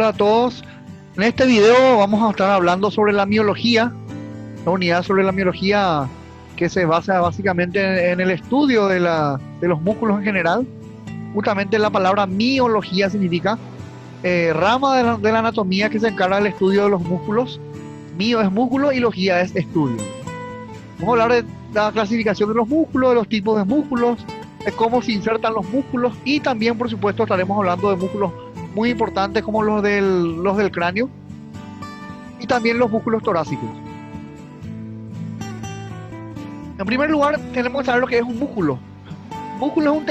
Hola a todos. En este video vamos a estar hablando sobre la miología, la unidad sobre la miología que se basa básicamente en el estudio de los músculos en general. Justamente la palabra miología significa rama de la anatomía que se encarga del estudio de los músculos. Mio es músculo y logía es estudio. Vamos a hablar de la clasificación de los músculos, de los tipos de músculos, de cómo se insertan los músculos y también, por supuesto, estaremos hablando de músculos muy importantes como los del cráneo y también los músculos torácicos. En primer lugar, tenemos que saber lo que es un músculo. Un músculo es un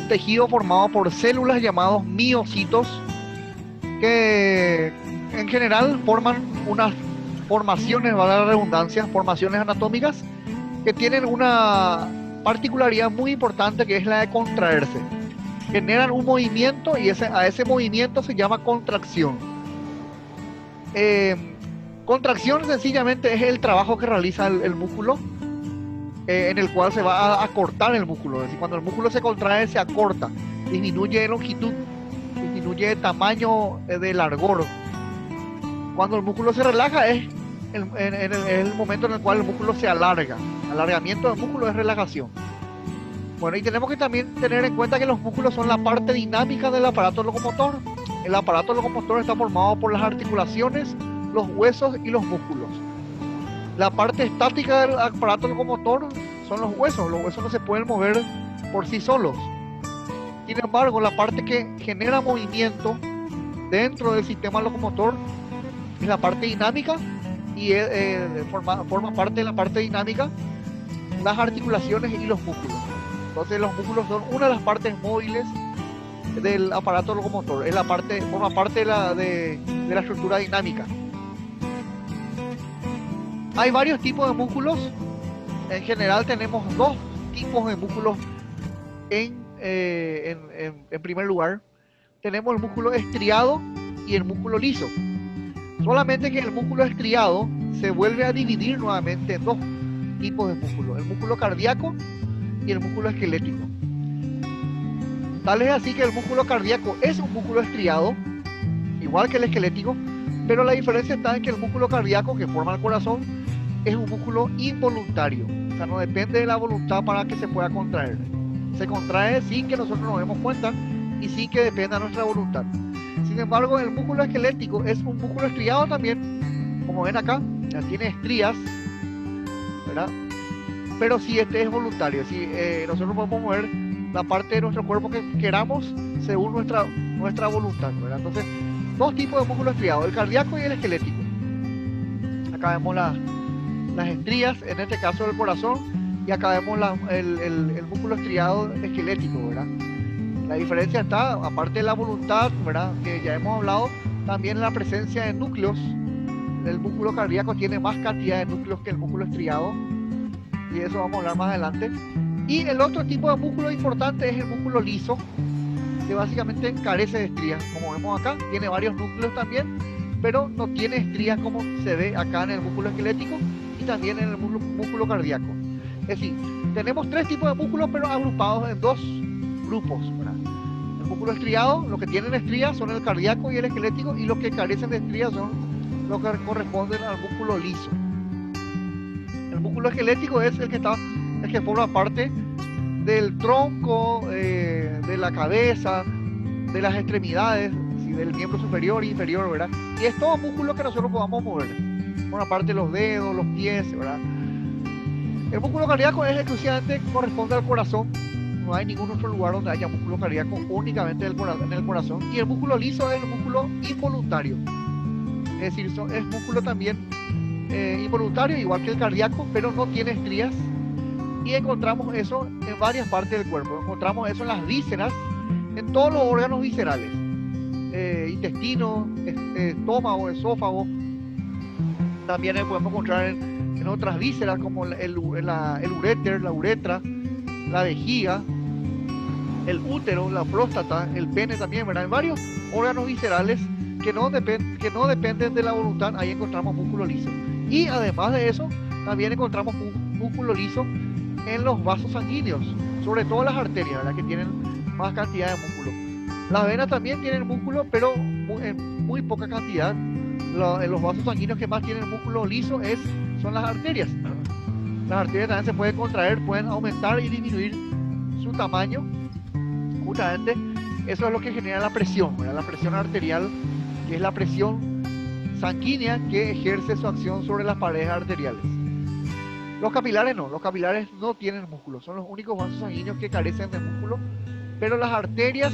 tejido formado por células llamados miocitos que en general forman unas formaciones, valga la redundancia, formaciones anatómicas que tienen una particularidad muy importante que es la de contraerse. Generan un movimiento y a ese movimiento se llama contracción. Contracción sencillamente es el trabajo que realiza el músculo, en el cual se va a acortar el músculo. Es decir, cuando el músculo se contrae, se acorta, disminuye de longitud, disminuye de tamaño, de largor. Cuando el músculo se relaja es el momento en el cual el músculo se alarga. Alargamiento del músculo es relajación. Bueno, y tenemos que también tener en cuenta que los músculos son la parte dinámica del aparato locomotor. El aparato locomotor está formado por las articulaciones, los huesos y los músculos. La parte estática del aparato locomotor son los huesos. Los huesos no se pueden mover por sí solos. Sin embargo, la parte que genera movimiento dentro del sistema locomotor es la parte dinámica y forma parte de la parte dinámica las articulaciones y los músculos. Entonces los músculos son una de las partes móviles del aparato locomotor, forma parte de la estructura dinámica. Hay varios tipos de músculos. En general tenemos dos tipos de músculos en primer lugar. Tenemos el músculo estriado y el músculo liso. Solamente que el músculo estriado se vuelve a dividir nuevamente en dos tipos de músculos: el músculo cardíaco y el músculo esquelético. Tal es así que el músculo cardíaco es un músculo estriado, igual que el esquelético, pero la diferencia está en que el músculo cardíaco, que forma el corazón, es un músculo involuntario. O sea, no depende de la voluntad para que se pueda contraer. Se contrae sin que nosotros nos demos cuenta y sin que dependa de nuestra voluntad. Sin embargo, el músculo esquelético es un músculo estriado también. Como ven acá, ya tiene estrías, ¿verdad? Pero si este es voluntario, si nosotros podemos mover la parte de nuestro cuerpo que queramos según nuestra voluntad, ¿verdad? Entonces, dos tipos de músculo estriado: el cardíaco y el esquelético. Acá vemos las estrías, en este caso del corazón, y acá vemos el músculo estriado esquelético, ¿verdad? La diferencia está, aparte de la voluntad, ¿verdad?, que ya hemos hablado, también en la presencia de núcleos. El músculo cardíaco tiene más cantidad de núcleos que el músculo estriado, y de eso vamos a hablar más adelante. Y el otro tipo de músculo importante es el músculo liso, que básicamente carece de estrías. Como vemos acá, tiene varios núcleos también, pero no tiene estrías como se ve acá en el músculo esquelético y también en el músculo cardíaco. Es decir, tenemos tres tipos de músculos, pero agrupados en dos grupos, ¿verdad? El músculo estriado, los que tienen estrías son el cardíaco y el esquelético, y los que carecen de estrías son los que corresponden al músculo liso. El músculo esquelético es el que forma parte del tronco, de la cabeza, de las extremidades, ¿sí?, del miembro superior e inferior, ¿verdad? Y es todo músculo que nosotros podamos mover. Forma parte de los dedos, los pies, ¿verdad? El músculo cardíaco es exclusivamente corresponde al corazón. No hay ningún otro lugar donde haya músculo cardíaco, únicamente en el corazón. Y el músculo liso es el músculo involuntario. Es decir, es músculo también involuntario, igual que el cardíaco, pero no tiene estrías. Y encontramos eso en varias partes del cuerpo. Encontramos eso en las vísceras, en todos los órganos viscerales: intestino, estómago, esófago. También podemos encontrar en otras vísceras como el uréter, la uretra, la vejiga, el útero, la próstata, el pene también, ¿verdad? En varios órganos viscerales que no dependen de la voluntad, ahí encontramos músculo liso. Y además de eso, también encontramos músculo liso en los vasos sanguíneos, sobre todo las arterias, ¿verdad?, que tienen más cantidad de músculo. Las venas también tienen músculo, pero en muy poca cantidad. Los vasos sanguíneos que más tienen músculo liso son las arterias. Las arterias también se pueden contraer, pueden aumentar y disminuir su tamaño. Justamente eso es lo que genera la presión, ¿verdad? La presión arterial, que es la presión sanguínea que ejerce su acción sobre las paredes arteriales. Los capilares no tienen músculo, son los únicos vasos sanguíneos que carecen de músculo, pero las arterias,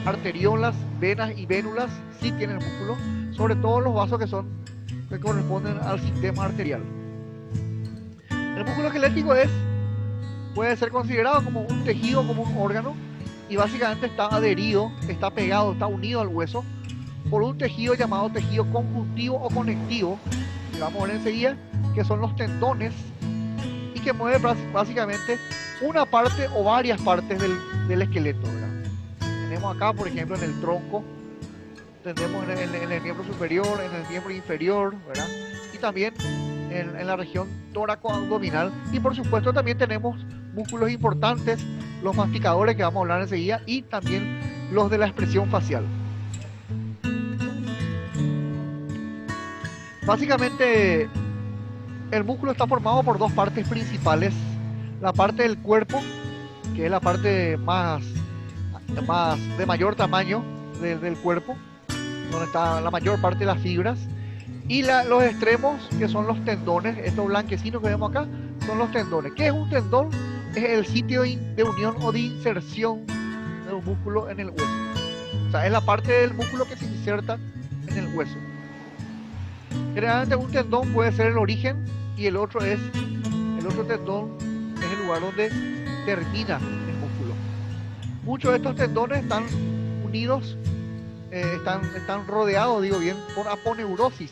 arteriolas, venas y vénulas sí tienen músculo, sobre todo los vasos que corresponden al sistema arterial. El músculo esquelético puede ser considerado como un tejido, como un órgano, y básicamente está adherido, está pegado, está unido al hueso por un tejido llamado tejido conjuntivo o conectivo, que vamos a ver enseguida, que son los tendones, y que mueve básicamente una parte o varias partes del esqueleto, ¿verdad? Tenemos acá, por ejemplo, en el tronco, tenemos en el miembro superior, en el miembro inferior, ¿verdad? Y también en la región tóraco-abdominal, y por supuesto también tenemos músculos importantes, los masticadores, que vamos a hablar enseguida, y también los de la expresión facial. Básicamente el músculo está formado por dos partes principales: la parte del cuerpo, que es la parte de mayor tamaño del cuerpo, donde está la mayor parte de las fibras, y los extremos, que son los tendones. Estos blanquecinos que vemos acá son los tendones. ¿Qué es un tendón? Es el sitio de unión o de inserción de un músculo en el hueso. O sea, es la parte del músculo que se inserta en el hueso. Generalmente un tendón puede ser el origen, y el otro tendón es el lugar donde termina el músculo. Muchos de estos tendones están unidos, están rodeados, digo bien, por aponeurosis.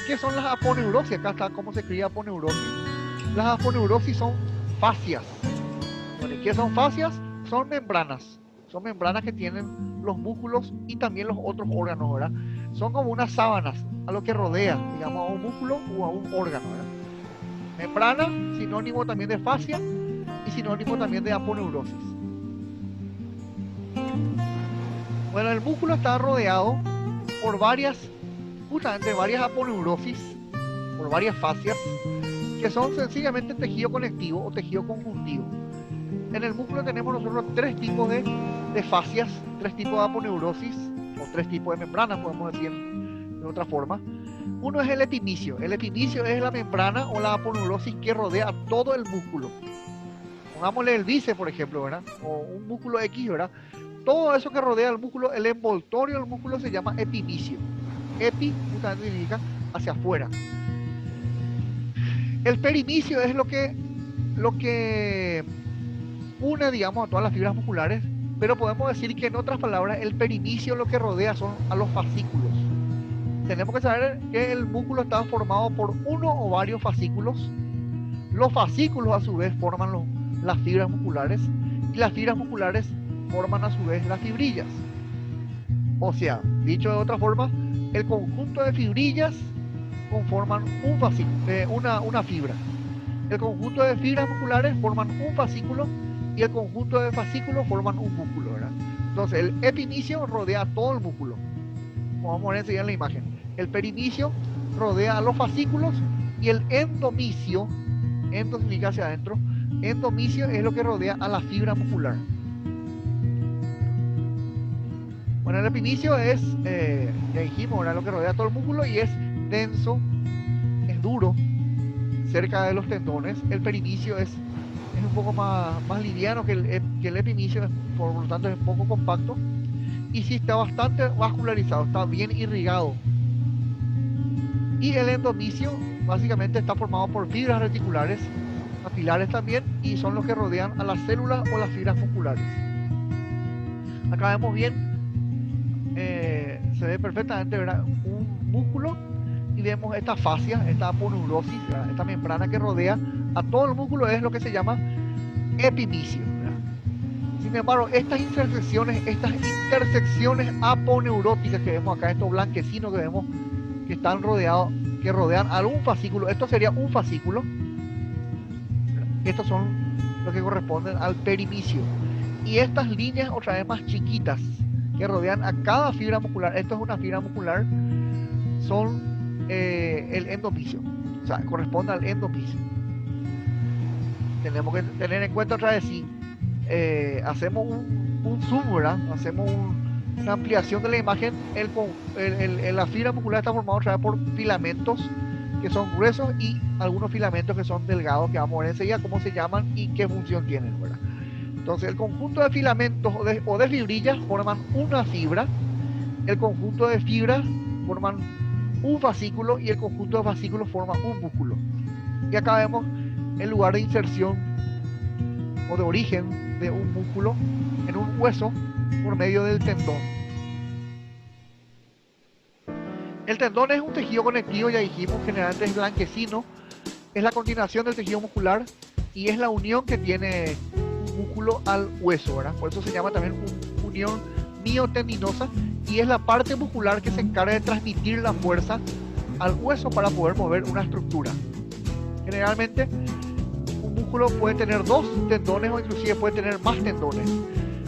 ¿Qué son las aponeurosis? Acá está cómo se escribe aponeurosis. Las aponeurosis son fascias. Bueno, ¿qué son fascias? Son membranas. Son membranas que tienen los músculos y también los otros órganos, ¿verdad? Son como unas sábanas a lo que rodea, digamos, a un músculo o a un órgano, ¿verdad? Membrana, sinónimo también de fascia y sinónimo también de aponeurosis. Bueno, el músculo está rodeado por justamente varias aponeurosis, por varias fascias, que son sencillamente tejido conectivo o tejido conjuntivo. En el músculo tenemos nosotros tres tipos de fascias, tres tipos de aponeurosis, o tres tipos de membranas, podemos decir de otra forma. Uno es el epimicio. El epimicio es la membrana o la aponeurosis que rodea todo el músculo. Pongámosle el bíceps, por ejemplo, ¿verdad? O un músculo X, ¿verdad? Todo eso que rodea el músculo, el envoltorio del músculo, se llama epimicio. Epi justamente significa hacia afuera. El perimicio es lo que une, digamos, a todas las fibras musculares, pero podemos decir que, en otras palabras, el perimicio lo que rodea son a los fascículos. Tenemos que saber que el músculo está formado por uno o varios fascículos. Los fascículos, a su vez, forman las fibras musculares, y las fibras musculares forman a su vez las fibrillas. O sea, dicho de otra forma, el conjunto de fibrillas conforman un fascículo, una fibra. El conjunto de fibras musculares forman un fascículo, y el conjunto de fascículos forman un músculo, ¿verdad? Entonces, el epimicio rodea todo el músculo, como vamos a ver enseguida en la imagen. El perimicio rodea a los fascículos, y el endomicio, endo significa hacia adentro, endomicio es lo que rodea a la fibra muscular. Bueno, el epimicio es, ya dijimos, ¿verdad?, lo que rodea todo el músculo, y es denso, es duro, cerca de los tendones. El perimicio es un poco más liviano que el epimicio, por lo tanto es un poco compacto, y sí está bastante vascularizado, está bien irrigado. Y el endomicio básicamente está formado por fibras reticulares, capilares también, y son los que rodean a las células o las fibras musculares. Acá vemos bien, se ve perfectamente, ¿verdad?, un músculo, y vemos esta fascia, esta aponeurosis, ¿verdad?, esta membrana que rodea a todo el músculo, es lo que se llama epimicio, ¿verdad? Sin embargo, estas intersecciones aponeuróticas que vemos acá, estos blanquecinos que vemos que están rodeados, que rodean algún fascículo, esto sería un fascículo. Estos son los que corresponden al perimicio. Y estas líneas, otra vez más chiquitas, que rodean a cada fibra muscular. Esto es una fibra muscular, son el endomisio, o sea, corresponde al endomisio. Tenemos que tener en cuenta otra vez, si hacemos un zoom, ¿verdad? Hacemos una ampliación de la imagen, la fibra muscular está formada otra vez por filamentos que son gruesos y algunos filamentos que son delgados, que vamos a ver enseguida cómo se llaman y qué función tienen, ¿verdad? Entonces el conjunto de filamentos o de fibrillas forman una fibra, el conjunto de fibras forman un fascículo y el conjunto de fascículos forma un músculo. Y acá vemos el lugar de inserción o de origen de un músculo en un hueso por medio del tendón. El tendón es un tejido conectivo, ya dijimos, generalmente es blanquecino, es la continuación del tejido muscular y es la unión que tiene un músculo al hueso, ¿verdad? Por eso se llama también unión miotendinosa y es la parte muscular que se encarga de transmitir la fuerza al hueso para poder mover una estructura. Generalmente un músculo puede tener 2 tendones o inclusive puede tener más tendones.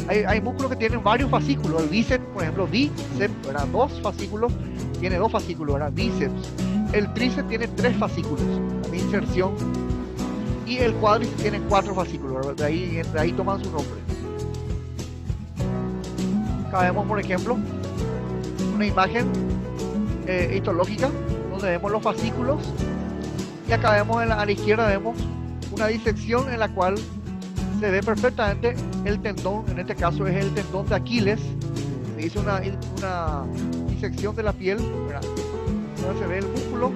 Hay músculos que tienen varios fascículos. El bíceps, por ejemplo, bíceps, ¿verdad? 2 fascículos, tiene 2 fascículos, ¿verdad? Bíceps. El tríceps tiene 3 fascículos de inserción y el cuádriceps tiene 4 fascículos, ¿verdad? De ahí toman su nombre. Acá vemos, por ejemplo, una imagen histológica donde vemos los fascículos y acá vemos a la izquierda vemos una disección en la cual se ve perfectamente el tendón, en este caso es el tendón de Aquiles. Se hizo una disección de la piel, ¿verdad? Entonces se ve el músculo.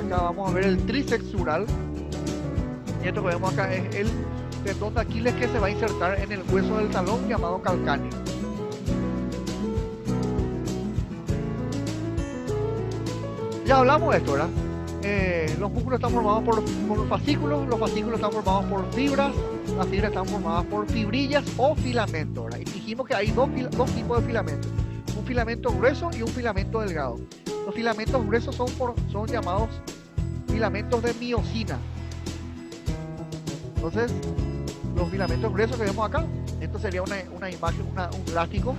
Acá vamos a ver el tríceps sural y esto que vemos acá es el tendón de Aquiles que se va a insertar en el hueso del talón llamado calcáneo. Ya hablamos de esto, ¿verdad? Los músculos están formados por fascículos, los fascículos están formados por fibras, las fibras están formadas por fibrillas o filamentos, ¿verdad? Y dijimos que hay dos tipos de filamentos, un filamento grueso y un filamento delgado. Los filamentos gruesos son llamados filamentos de miosina. Entonces, los filamentos gruesos que vemos acá, esto sería una imagen, un gráfico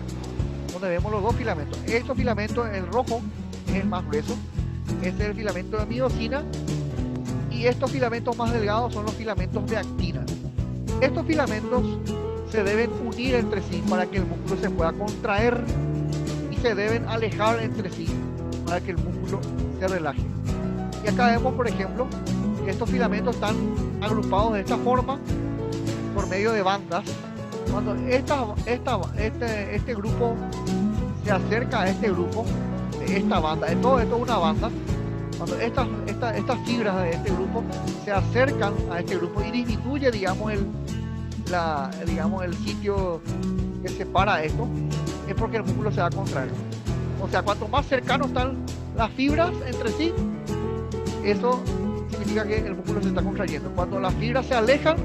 donde vemos los 2 filamentos. Estos filamentos, el rojo es el más grueso, es el filamento de miosina y estos filamentos más delgados son los filamentos de actina. Estos filamentos se deben unir entre sí para que el músculo se pueda contraer y se deben alejar entre sí para que el músculo se relaje. Y acá vemos, por ejemplo, que estos filamentos están agrupados de esta forma por medio de bandas. Cuando este grupo se acerca a este grupo, esta banda, todo esto es una banda, cuando estas fibras de este grupo se acercan a este grupo y disminuye, digamos, el sitio que separa esto, es porque el músculo se va a contraer. O sea, cuanto más cercanos están las fibras entre sí, eso significa que el músculo se está contrayendo. Cuando las fibras se alejan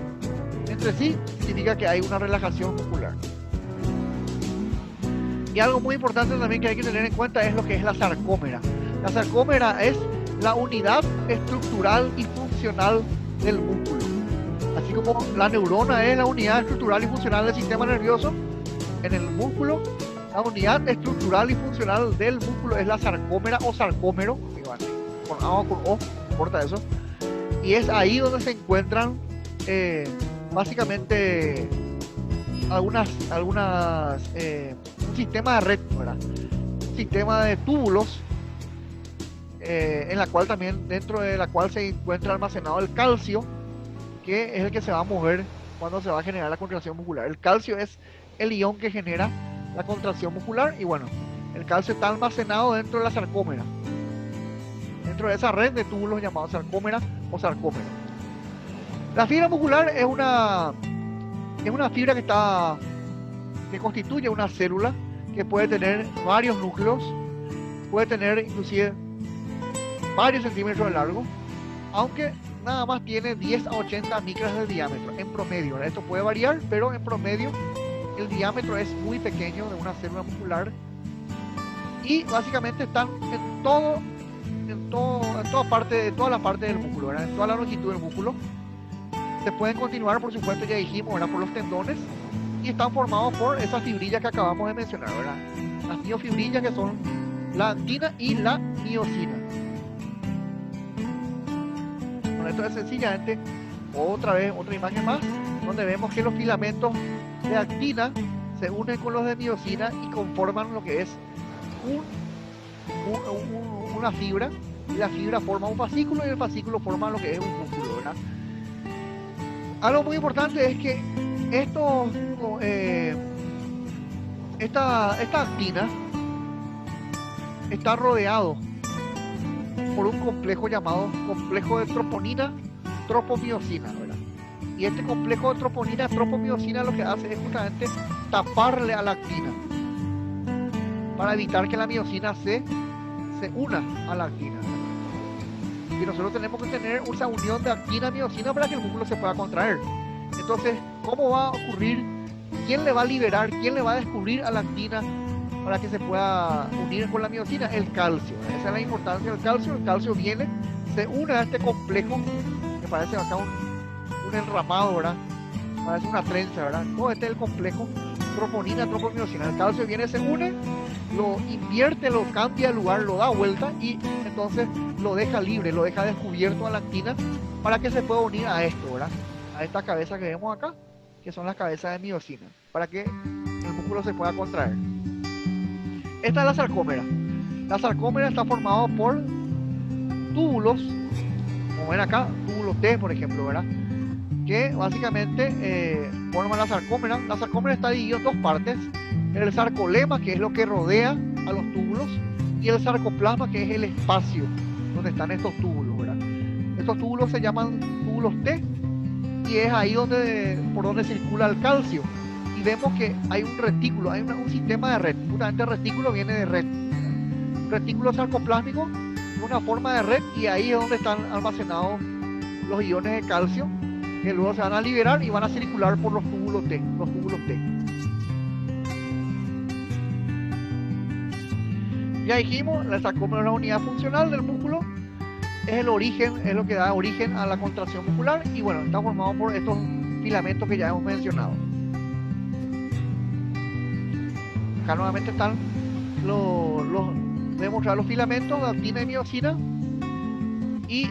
entre sí, significa que hay una relajación muscular. Y algo muy importante también que hay que tener en cuenta es lo que es la sarcómera. La sarcómera es la unidad estructural y funcional del músculo. Así como la neurona es la unidad estructural y funcional del sistema nervioso, en el músculo, la unidad estructural y funcional del músculo es la sarcómera o sarcómero, con A o con O, no importa eso. Y es ahí donde se encuentran básicamente un sistema de red, ¿verdad? Un sistema de túbulos en la cual también, dentro de la cual se encuentra almacenado el calcio, que es el que se va a mover cuando se va a generar la contracción muscular. El calcio es el ion que genera la contracción muscular y bueno, el calcio está almacenado dentro de la sarcómera, dentro de esa red de túbulos llamados sarcómera o sarcómero. La fibra muscular es una fibra que constituye una célula que puede tener varios núcleos, puede tener inclusive varios centímetros de largo, aunque nada más tiene 10 a 80 micras de diámetro en promedio. Esto puede variar, pero en promedio el diámetro es muy pequeño de una célula muscular y básicamente están en toda la parte del músculo, ¿verdad? En toda la longitud del músculo. Se pueden continuar, por supuesto, ya dijimos, ¿verdad? Por los tendones y están formados por esas fibrillas que acabamos de mencionar, ¿verdad? Las miofibrillas, que son la actina y la miosina. Bueno, esto es sencillamente otra vez otra imagen más, donde vemos que los filamentos de actina se unen con los de miosina y conforman lo que es una fibra, y la fibra forma un fascículo y el fascículo forma lo que es un músculo, ¿verdad? Algo muy importante es que esta actina está rodeado por un complejo llamado complejo de troponina, tropomiosina, ¿verdad? Y este complejo de troponina, tropomiosina, lo que hace es justamente taparle a la actina para evitar que la miosina se una a la actina, ¿verdad? Y nosotros tenemos que tener esa unión de actina-miosina para que el músculo se pueda contraer. Entonces, ¿cómo va a ocurrir? ¿Quién le va a liberar? ¿Quién le va a descubrir a la actina para que se pueda unir con la miosina? El calcio. Esa es la importancia del calcio. El calcio viene, se une a este complejo, que parece acá un enramado, ¿verdad? Parece una trenza, ¿verdad? Todo este es el complejo troponina, tropomiosina. El calcio viene, se une, lo invierte, lo cambia de lugar, lo da vuelta y entonces lo deja libre, lo deja descubierto a la actina para que se pueda unir a esto, ¿verdad? A esta cabeza que vemos acá, que son las cabezas de miosina, para que el músculo se pueda contraer. Esta es la sarcómera. La sarcómera está formada por túbulos, como ven acá, túbulos T, por ejemplo, ¿verdad? Que básicamente forman la sarcómera. La sarcómera está dividida en dos partes: el sarcolema, que es lo que rodea a los túbulos, y el sarcoplasma, que es el espacio donde están estos túbulos, ¿verdad? Estos túbulos se llaman túbulos T, y es ahí por donde circula el calcio. Y vemos que hay un retículo, hay un sistema de red. Justamente el retículo viene de red. Un retículo sarcoplásmico, una forma de red, y ahí es donde están almacenados los iones de calcio, que luego se van a liberar y van a circular por los túbulos T. Ya dijimos, la sarcómera es la unidad funcional del músculo, es el origen, es lo que da origen a la contracción muscular, y bueno, está formado por estos filamentos que ya hemos mencionado. Acá nuevamente están voy a mostrar los filamentos de actina y miosina, y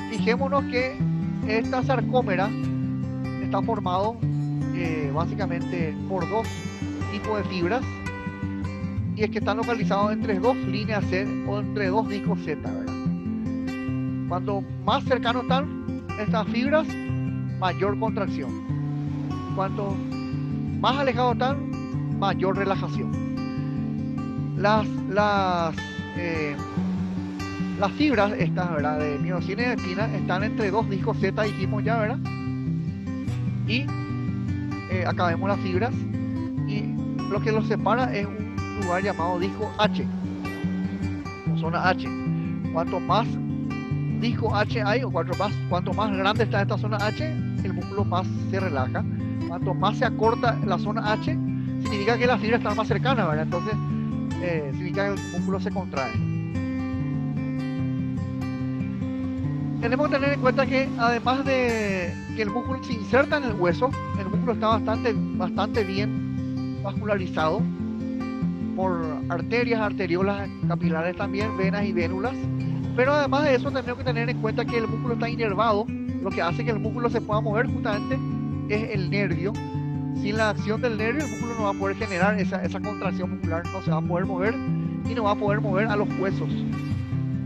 fijémonos que esta sarcómera está formado básicamente por dos tipos de fibras, y es que están localizados entre dos líneas C o entre dos discos Z, ¿verdad? Cuanto más cercanos están estas fibras, mayor contracción. Cuanto más alejados están, mayor relajación. Las fibras estas, ¿verdad?, de miosina y de actina están entre dos discos Z, dijimos ya, ¿verdad? Y acá vemos las fibras, y lo que los separa es un lugar llamado disco H, o zona H. Cuanto más disco H hay, o cuanto más grande está esta zona H, el músculo más se relaja. Cuanto más se acorta la zona H, significa que las fibras están más cercanas, ¿verdad? Entonces significa que el músculo se contrae. Tenemos que tener en cuenta que además de que el músculo se inserta en el hueso, el músculo está bastante bien vascularizado por arterias, arteriolas, capilares también, venas y vénulas. Pero además de eso, tenemos que tener en cuenta que el músculo está inervado. Lo que hace que el músculo se pueda mover justamente es el nervio. Sin la acción del nervio, el músculo no va a poder generar esa contracción muscular, no se va a poder mover y no va a poder mover a los huesos.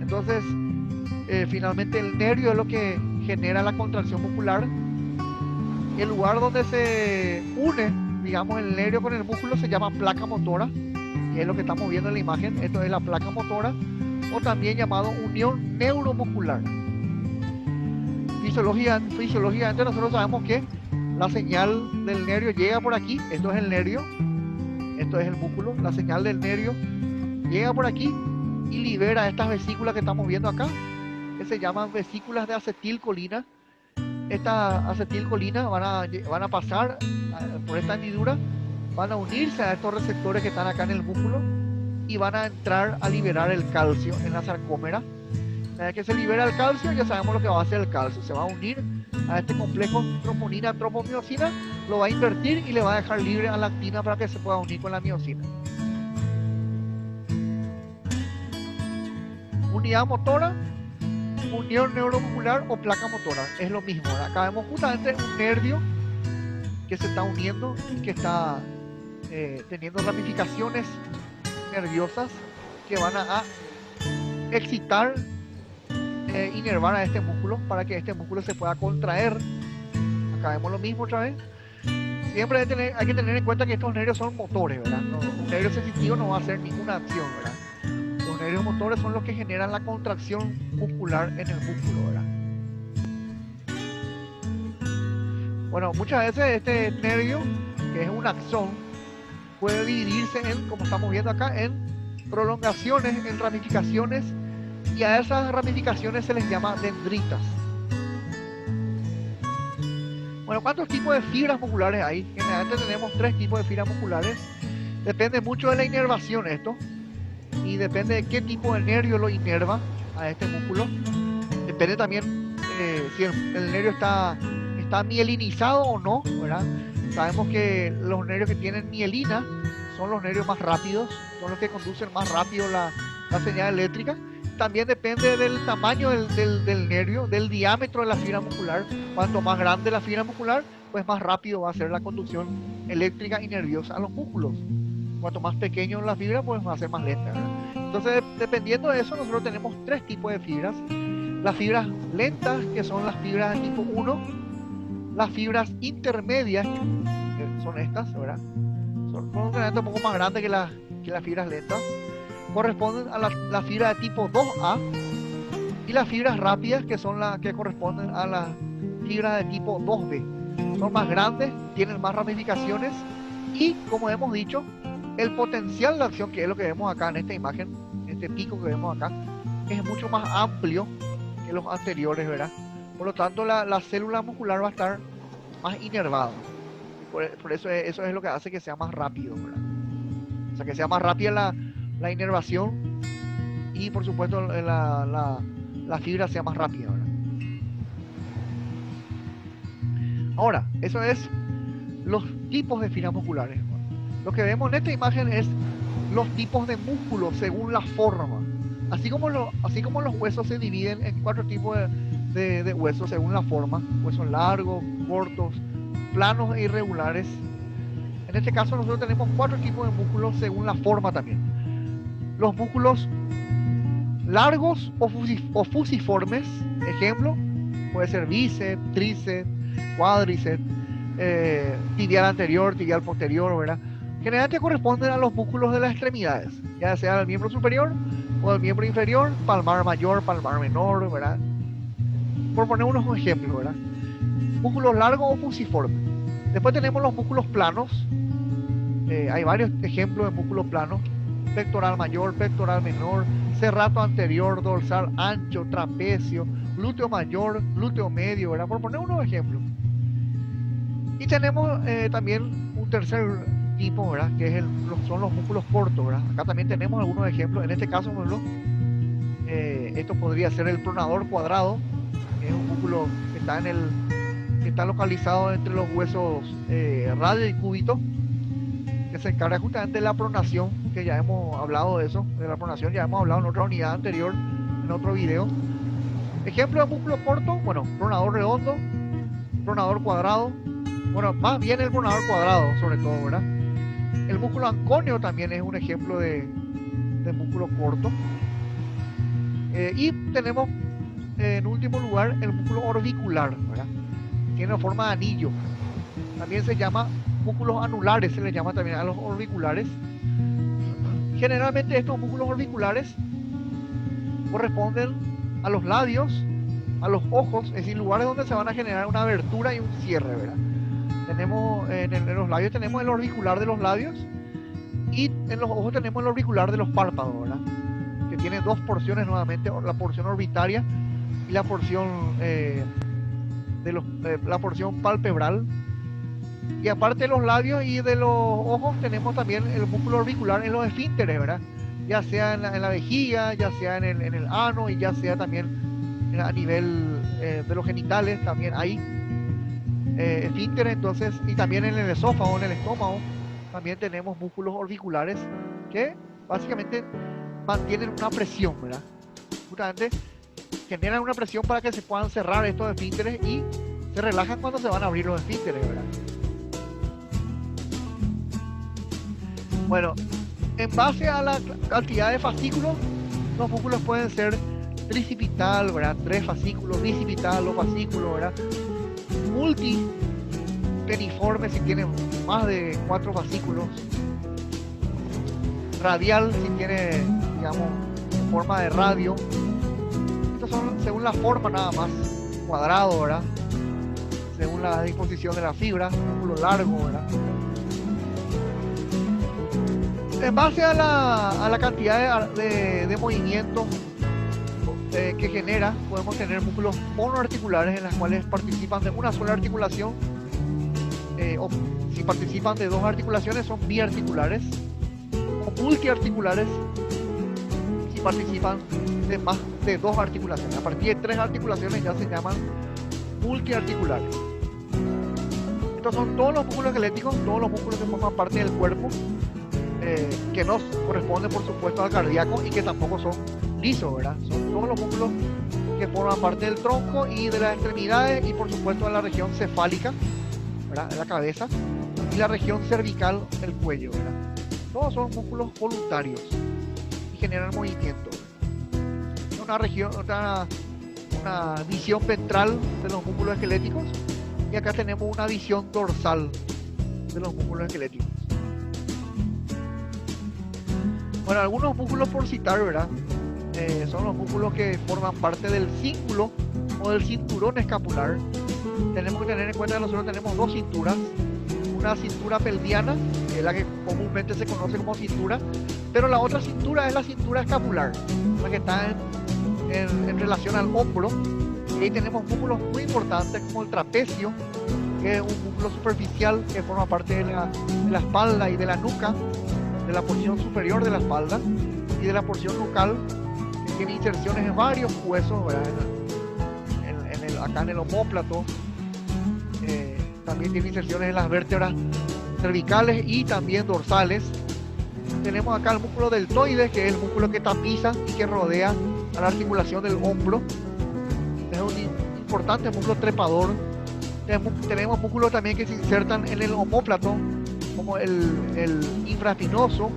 Entonces, finalmente el nervio es lo que genera la contracción muscular. Y el lugar donde se une, digamos, el nervio con el músculo se llama placa motora, que es lo que estamos viendo en la imagen. Esto es la placa motora, o también llamado unión neuromuscular. Fisiológicamente nosotros sabemos que la señal del nervio llega por aquí. Esto es el nervio, esto es el músculo. La señal del nervio llega por aquí y libera estas vesículas que estamos viendo acá, que se llaman vesículas de acetilcolina. Esta acetilcolina van a pasar por esta hendidura, van a unirse a estos receptores que están acá en el músculo y van a entrar a liberar el calcio en la sarcómera. Una vez que se libera el calcio, ya sabemos lo que va a hacer el calcio. Se va a unir a este complejo troponina-tropomiosina, lo va a invertir y le va a dejar libre a la actina para que se pueda unir con la miosina. Unidad motora, unión neuromuscular o placa motora, es lo mismo, ¿verdad? Acá vemos justamente un nervio que se está uniendo y que está teniendo ramificaciones nerviosas que van a excitar, inervar a este músculo para que este músculo se pueda contraer. Acá vemos lo mismo otra vez. Siempre hay que tener en cuenta que estos nervios son motores, ¿verdad? Un nervio sensitivo no va a hacer ninguna acción, ¿verdad? Los nervios motores son los que generan la contracción muscular en el músculo, ¿verdad? Bueno, muchas veces este nervio, que es un axón, puede dividirse en, como estamos viendo acá, en prolongaciones, en ramificaciones, y a esas ramificaciones se les llama dendritas. Bueno, ¿cuántos tipos de fibras musculares hay? Generalmente tenemos 3 tipos de fibras musculares. Depende mucho de la inervación esto, y depende de qué tipo de nervio lo inerva a este músculo. Depende también si el nervio está mielinizado o no, ¿verdad? Sabemos que los nervios que tienen mielina son los nervios más rápidos, son los que conducen más rápido la señal eléctrica. También depende del tamaño del nervio, del diámetro de la fibra muscular. Cuanto más grande la fibra muscular, pues más rápido va a ser la conducción eléctrica y nerviosa a los músculos. Cuanto más pequeño la fibra, pues va a ser más lenta, ¿verdad? Entonces, dependiendo de eso, nosotros tenemos 3 tipos de fibras. Las fibras lentas, que son las fibras de tipo 1, las fibras intermedias, que son estas, ¿verdad? Son un poco más grandes que las fibras lentas. Corresponden a la fibra de tipo 2A, y las fibras rápidas, que son las que corresponden a las fibras de tipo 2B. Son más grandes, tienen más ramificaciones y, como hemos dicho, el potencial de acción, que es lo que vemos acá en esta imagen, este pico que vemos acá, es mucho más amplio que los anteriores, ¿verdad? Por lo tanto, la célula muscular va a estar más inervada. Por eso es lo que hace que sea más rápido, ¿verdad? O sea, que sea más rápida la inervación y, por supuesto, la fibra sea más rápida, ¿verdad? Ahora, eso es los tipos de fibras musculares. Lo que vemos en esta imagen es los tipos de músculos según la forma. Así como los huesos se dividen en 4 tipos de huesos según la forma: huesos largos, cortos, planos e irregulares. En este caso nosotros tenemos 4 tipos de músculos según la forma también. Los músculos largos o fusiformes, ejemplo, puede ser bíceps, tríceps, cuádriceps, tibial anterior, tibial posterior, ¿verdad? Generalmente corresponden a los músculos de las extremidades, ya sea del miembro superior o del miembro inferior, palmar mayor, palmar menor, ¿verdad? Por poner unos ejemplos, ¿verdad? Músculos largos o fusiformes. Después tenemos los músculos planos. Hay varios ejemplos de músculos planos: pectoral mayor, pectoral menor, serrato anterior, dorsal ancho, trapecio, glúteo mayor, glúteo medio, ¿verdad? Por poner unos ejemplos. Y tenemos también un tercer tipo, ¿verdad? Que son los músculos cortos, ¿verdad? Acá también tenemos algunos ejemplos. En este caso, por ejemplo, esto podría ser el pronador cuadrado, que es un músculo que está localizado entre los huesos radio y cúbito, que se encarga justamente de la pronación, que ya hemos hablado de eso, de la pronación ya hemos hablado en otra unidad anterior, en otro video. Ejemplo de músculo corto, bueno, pronador redondo, pronador cuadrado, bueno, más bien el pronador cuadrado sobre todo, ¿verdad? El músculo anconio también es un ejemplo de músculo corto. Y tenemos en último lugar el músculo orbicular, ¿verdad? Tiene forma de anillo. También se llama músculos anulares, se les llama también a los orbiculares. Generalmente estos músculos orbiculares corresponden a los labios, a los ojos, es decir, lugares donde se van a generar una abertura y un cierre, ¿verdad? Tenemos en los labios tenemos el orbicular de los labios, y en los ojos tenemos el orbicular de los párpados, ¿verdad? Que tiene 2 porciones nuevamente: la porción orbitaria y la porción la porción palpebral. Y aparte de los labios y de los ojos, tenemos también el músculo orbicular en los esfínteres, ¿verdad? Ya sea en la vejiga, ya sea en el ano, y ya sea también a nivel de los genitales, también hay esfínteres, entonces, y también en el esófago, en el estómago, también tenemos músculos orbiculares que básicamente mantienen una presión, ¿verdad? Justamente generan una presión para que se puedan cerrar estos esfínteres y se relajan cuando se van a abrir los esfínteres, ¿verdad? Bueno, en base a la cantidad de fascículos, los músculos pueden ser tricipital, ¿verdad? 3 fascículos, bicipital, 2 fascículos, ¿verdad? Multipeniforme si tiene más de 4 fascículos. Radial si tiene, digamos, forma de radio. Estos son según la forma nada más. Cuadrado, ¿verdad? Según la disposición de la fibra, músculo largo, ¿verdad? En base a la cantidad de movimientos que genera, podemos tener músculos monoarticulares en las cuales participan de una sola articulación, o si participan de 2 articulaciones son biarticulares, o multiarticulares si participan de más de 2 articulaciones. A partir de 3 articulaciones ya se llaman multiarticulares. Estos son todos los músculos esqueléticos, todos los músculos que forman parte del cuerpo, que no corresponden por supuesto al cardíaco y que tampoco son lisos, ¿verdad? Son todos los músculos que forman parte del tronco y de las extremidades y por supuesto de la región cefálica, ¿verdad? De la cabeza, y la región cervical del cuello, ¿verdad? Todos son músculos voluntarios y generan movimiento. Una visión ventral de los músculos esqueléticos, y acá tenemos una visión dorsal de los músculos esqueléticos. Bueno, algunos músculos por citar, ¿verdad? Son los músculos que forman parte del cíngulo o del cinturón escapular. Tenemos que tener en cuenta que nosotros tenemos 2 cinturas. Una cintura pelviana, que es la que comúnmente se conoce como cintura, pero la otra cintura es la cintura escapular, la que está en relación al hombro. Y ahí tenemos músculos muy importantes como el trapecio, que es un músculo superficial que forma parte de la espalda y de la nuca, de la porción superior de la espalda y de la porción nucal, que tiene inserciones en varios huesos, ¿verdad? Acá en el omóplato, también tiene inserciones en las vértebras cervicales y también dorsales. Tenemos acá el músculo deltoides, que es el músculo que tapiza y que rodea a la articulación del hombro. Es un importante músculo trepador. Tenemos músculos también que se insertan en el omóplato, como el infraespinoso,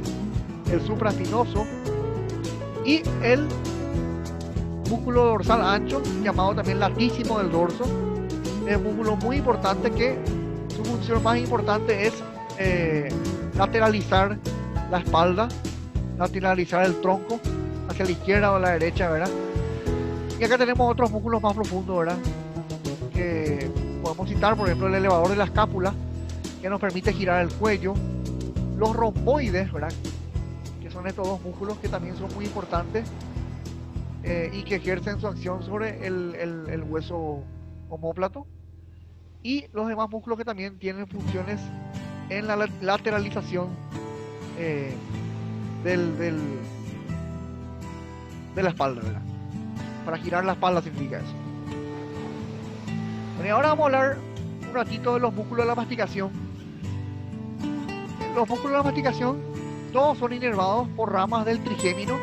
el supraespinoso y el músculo dorsal ancho, llamado también latísimo del dorso. Es un músculo muy importante que su función más importante es lateralizar la espalda, lateralizar el tronco hacia la izquierda o a la derecha, ¿verdad? Y acá tenemos otros músculos más profundos, ¿verdad? Que podemos citar, por ejemplo, el elevador de la escápula, que nos permite girar el cuello, los romboides, ¿verdad? Que son estos 2 músculos que también son muy importantes y que ejercen su acción sobre el hueso omóplato, y los demás músculos que también tienen funciones en la lateralización de la espalda, ¿verdad? Para girar la espalda significa eso. Bueno, y ahora vamos a hablar un ratito de los músculos de la masticación. Los músculos de la masticación todos son inervados por ramas del trigémino.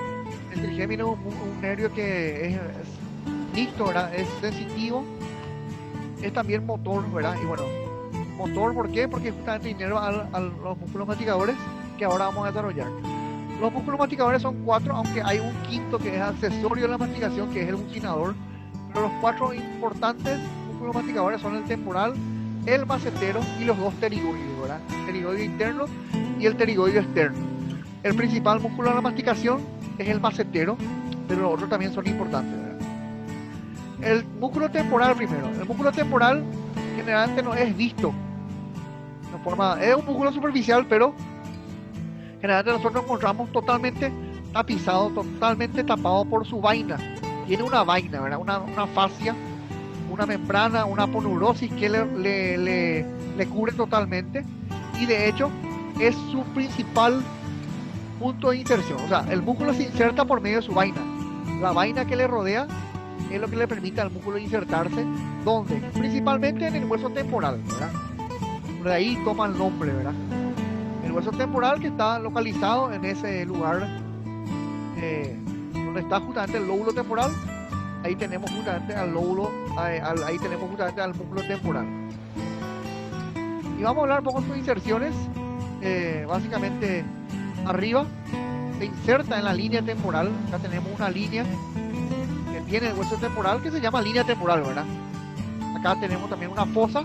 El trigémino es un nervio que es listo, ¿verdad? Es sensitivo, es también motor, ¿verdad? Y bueno, motor, ¿por qué? Porque justamente inerva a los músculos masticadores, que ahora vamos a desarrollar. Los músculos masticadores son 4, aunque hay un quinto que es accesorio de la masticación, que es el buccinador. Pero los 4 importantes músculos masticadores son el temporal, el macetero y los 2 pterigoides, ¿verdad? El pterigoide interno y el pterigoide externo. El principal músculo de la masticación es el macetero, pero los otros también son importantes, ¿verdad? El músculo temporal primero. El músculo temporal generalmente no es visto. Es un músculo superficial, pero generalmente nosotros nos encontramos totalmente tapizado, totalmente tapado por su vaina. Tiene una vaina, ¿verdad? Una fascia, una membrana, una aponeurosis que le cubre totalmente, y de hecho es su principal punto de inserción. O sea, el músculo se inserta por medio de su vaina. La vaina que le rodea es lo que le permite al músculo insertarse. ¿Dónde? Principalmente en el hueso temporal, ¿verdad? De ahí toma el nombre, ¿verdad? El hueso temporal, que está localizado en ese lugar donde está justamente el lóbulo temporal. Ahí tenemos justamente al lóbulo, ahí tenemos justamente al músculo temporal. Y vamos a hablar un poco de sus inserciones. Básicamente arriba se inserta en la línea temporal. Acá tenemos una línea que tiene el hueso temporal, que se llama línea temporal, ¿verdad? Acá tenemos también una fosa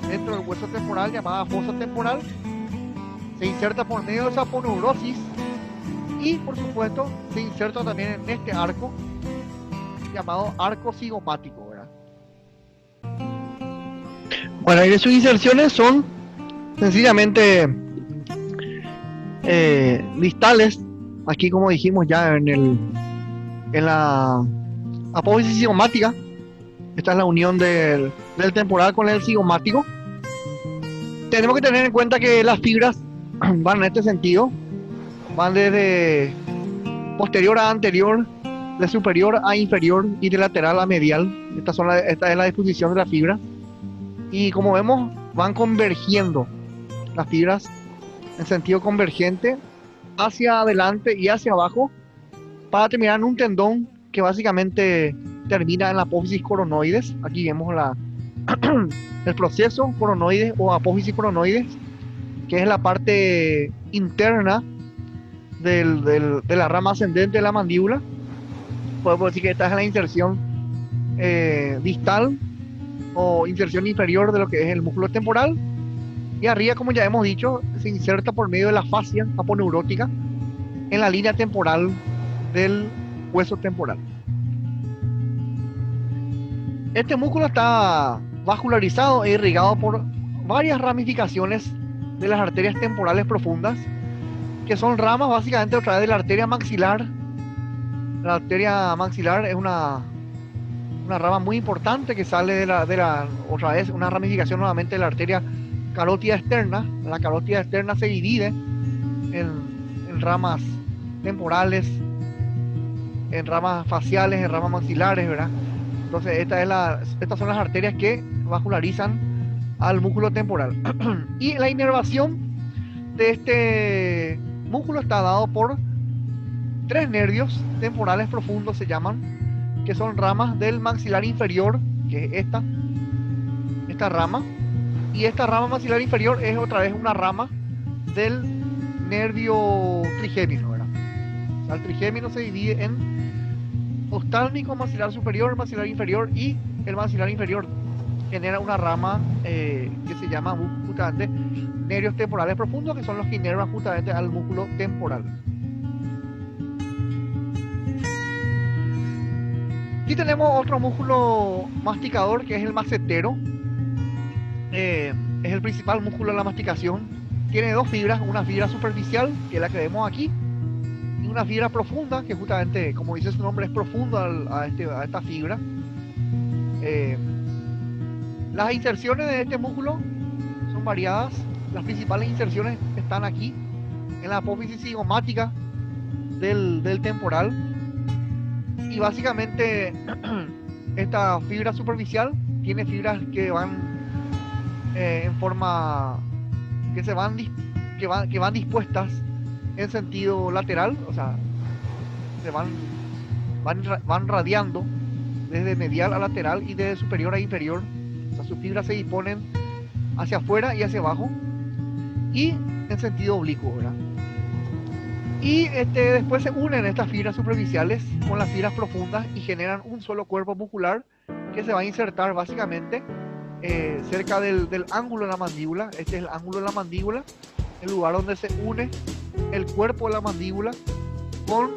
dentro del hueso temporal, llamada fosa temporal. Se inserta por medio de saponeurosis y, por supuesto, se inserta también en este arco llamado arco cigomático, ¿verdad? Bueno, y de sus inserciones son sencillamente distales. Aquí, como dijimos ya en la apófisis cigomática, esta es la unión del temporal con el cigomático. Tenemos que tener en cuenta que las fibras van en este sentido, van desde posterior a anterior, de superior a inferior y de lateral a medial. Esta es la disposición de la fibra. Y como vemos, van convergiendo las fibras en sentido convergente hacia adelante y hacia abajo para terminar en un tendón que básicamente termina en la apófisis coronoides. Aquí vemos el proceso coronoides o apófisis coronoides, que es la parte interna de la rama ascendente de la mandíbula. Podemos decir que esta es la inserción distal o inserción inferior de lo que es el músculo temporal. Y arriba, como ya hemos dicho, se inserta por medio de la fascia aponeurótica en la línea temporal del hueso temporal. Este músculo está vascularizado e irrigado por varias ramificaciones de las arterias temporales profundas, que son ramas básicamente a través de la arteria maxilar. La arteria maxilar es una rama muy importante que sale de la otra vez, una ramificación nuevamente de la arteria carótida externa. La carótida externa se divide en ramas temporales, en ramas faciales, en ramas maxilares, ¿verdad? Entonces estas son las arterias que vascularizan al músculo temporal. Y la inervación de este músculo está dado por 3 nervios temporales profundos, se llaman, que son ramas del maxilar inferior, que es esta rama. Y esta rama maxilar inferior es otra vez una rama del nervio trigémino, ¿verdad? O sea, el trigémino se divide en oftálmico, maxilar superior, maxilar inferior, y el maxilar inferior genera una rama que se llama justamente nervios temporales profundos, que son los que inervan justamente al músculo temporal. Aquí tenemos otro músculo masticador, que es el macetero. Es el principal músculo de la masticación. Tiene 2 fibras, una fibra superficial, que es la que vemos aquí, y una fibra profunda, que justamente, como dice su nombre, es profundo a esta fibra. Las inserciones de este músculo son variadas. Las principales inserciones están aquí, en la apófisis cigomática del temporal. Y básicamente esta fibra superficial tiene fibras que van en forma que van dispuestas en sentido lateral, o sea, van radiando desde medial a lateral y desde superior a inferior. O sea, sus fibras se disponen hacia afuera y hacia abajo y en sentido oblicuo, ¿verdad? Y después se unen estas fibras superficiales con las fibras profundas y generan un solo cuerpo muscular que se va a insertar básicamente cerca del ángulo de la mandíbula. Este es el ángulo de la mandíbula, el lugar donde se une el cuerpo de la mandíbula con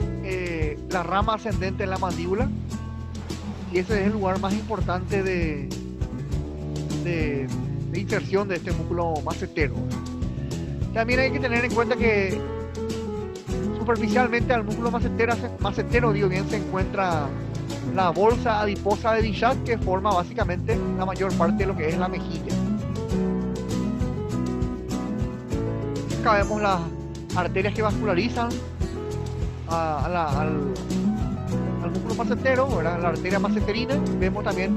la rama ascendente de la mandíbula, y ese es el lugar más importante de inserción de este músculo macetero. También hay que tener en cuenta que superficialmente al músculo macetero se encuentra la bolsa adiposa de Bichat, que forma básicamente la mayor parte de lo que es la mejilla. Acá vemos las arterias que vascularizan al músculo macetero, ¿verdad? La arteria maceterina. Vemos también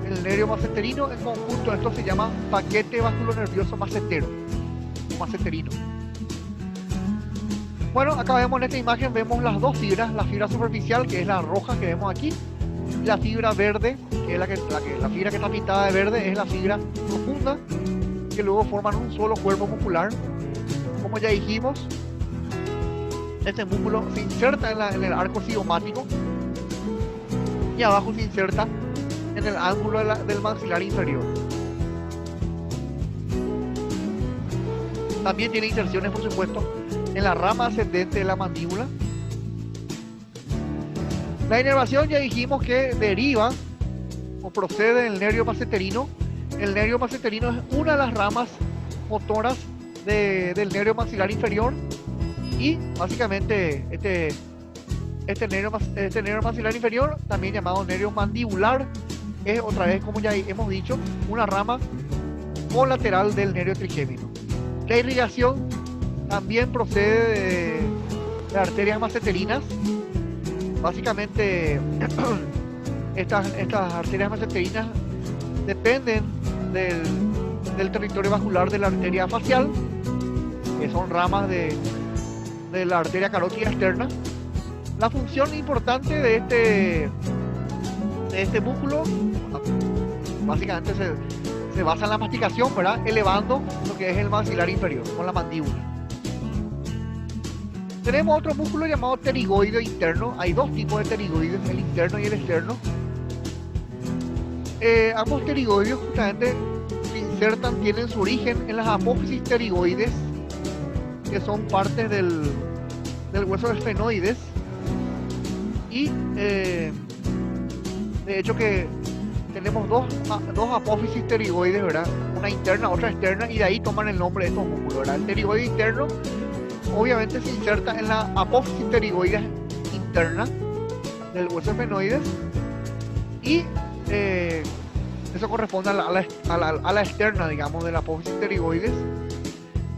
el nervio maceterino. En conjunto esto se llama paquete vasculonervioso macetero, maceterino. Bueno, acá vemos en esta imagen, vemos las dos fibras, la fibra superficial, que es la roja que vemos aquí, y la fibra verde, que es la fibra que está pintada de verde, es la fibra profunda, que luego forman un solo cuerpo muscular. Como ya dijimos, este músculo se inserta en el arco cigomático y abajo se inserta en el ángulo del maxilar inferior. También tiene inserciones, por supuesto, en la rama ascendente de la mandíbula. La inervación ya dijimos que deriva o procede del nervio maceterino. El nervio maceterino es una de las ramas motoras del nervio maxilar inferior, y básicamente este nervio maxilar inferior, también llamado nervio mandibular, es otra vez, como ya hemos dicho, una rama colateral del nervio trigémino. La irrigación también procede de arterias maceterinas. Básicamente estas arterias maceterinas dependen del territorio vascular de la arteria facial, que son ramas de la arteria carótida externa. La función importante de este músculo básicamente se basa en la masticación, ¿verdad? Elevando lo que es el maxilar inferior con la mandíbula. Tenemos otro músculo llamado pterigoide interno. Hay dos tipos de pterigoides, el interno y el externo. Ambos pterigoides justamente se insertan, tienen su origen en las apófisis pterigoides, que son partes del hueso esfenoides, y de hecho que tenemos dos apófisis pterigoides, ¿verdad? Una interna, otra externa, y de ahí toman el nombre de estos músculos, ¿verdad? El pterigoide interno obviamente se inserta en la apófisis pterigoides interna del hueso esfenoides, y eso corresponde a la externa, digamos, de la apófisis pterigoides,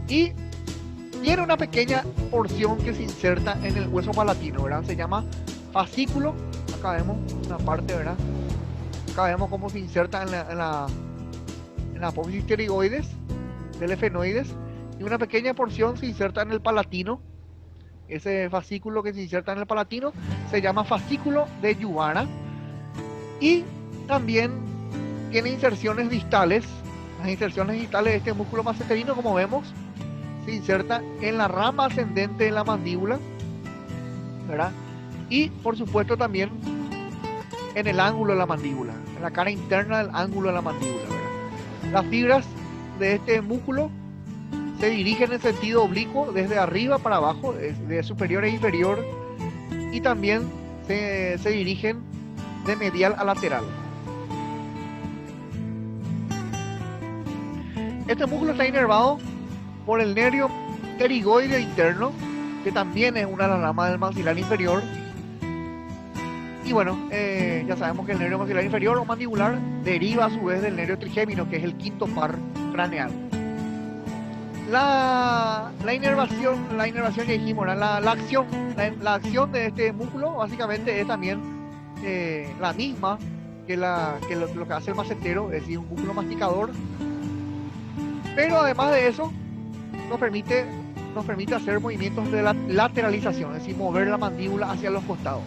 y tiene una pequeña porción que se inserta en el hueso palatino, ¿verdad? Se llama fascículo. Acá vemos una parte, ¿verdad? Acá vemos cómo se inserta en la apófisis pterigoides del esfenoides, y una pequeña porción se inserta en el palatino. Ese fascículo que se inserta en el palatino se llama fascículo de Juvara, y también tiene inserciones distales. Las inserciones distales de este músculo maceterino, como vemos, se inserta en la rama ascendente de la mandíbula, ¿verdad? Y por supuesto también en el ángulo de la mandíbula, en la cara interna del ángulo de la mandíbula, ¿verdad? Las fibras de este músculo se dirigen en sentido oblicuo desde arriba para abajo, de superior a inferior, y también se dirigen de medial a lateral. Este músculo está inervado por el nervio pterigoide interno, que también es una de las ramas del maxilar inferior. Y bueno, ya sabemos que el nervio maxilar inferior o mandibular deriva a su vez del nervio trigémino, que es el quinto par craneal. La inervación ya dijimos, ¿verdad? La acción de este músculo básicamente es también la misma que lo que hace el macetero, es decir, un músculo masticador. Pero además de eso, nos permite hacer movimientos de lateralización, es decir, mover la mandíbula hacia los costados.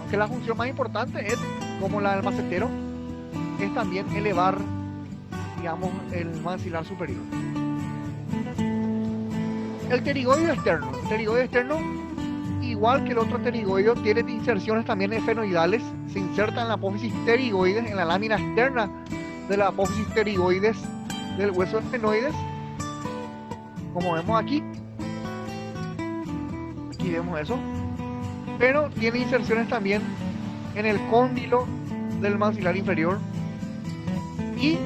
Aunque la función más importante es, como la del macetero, es también elevar, digamos, el maxilar superior. El pterigoide externo, igual que el otro pterigoide, tiene inserciones también esfenoidales. Se inserta en la apófisis pterigoides, en la lámina externa de la apófisis pterigoides del hueso esfenoides, como vemos aquí vemos eso, pero tiene inserciones también en el cóndilo del maxilar inferior, y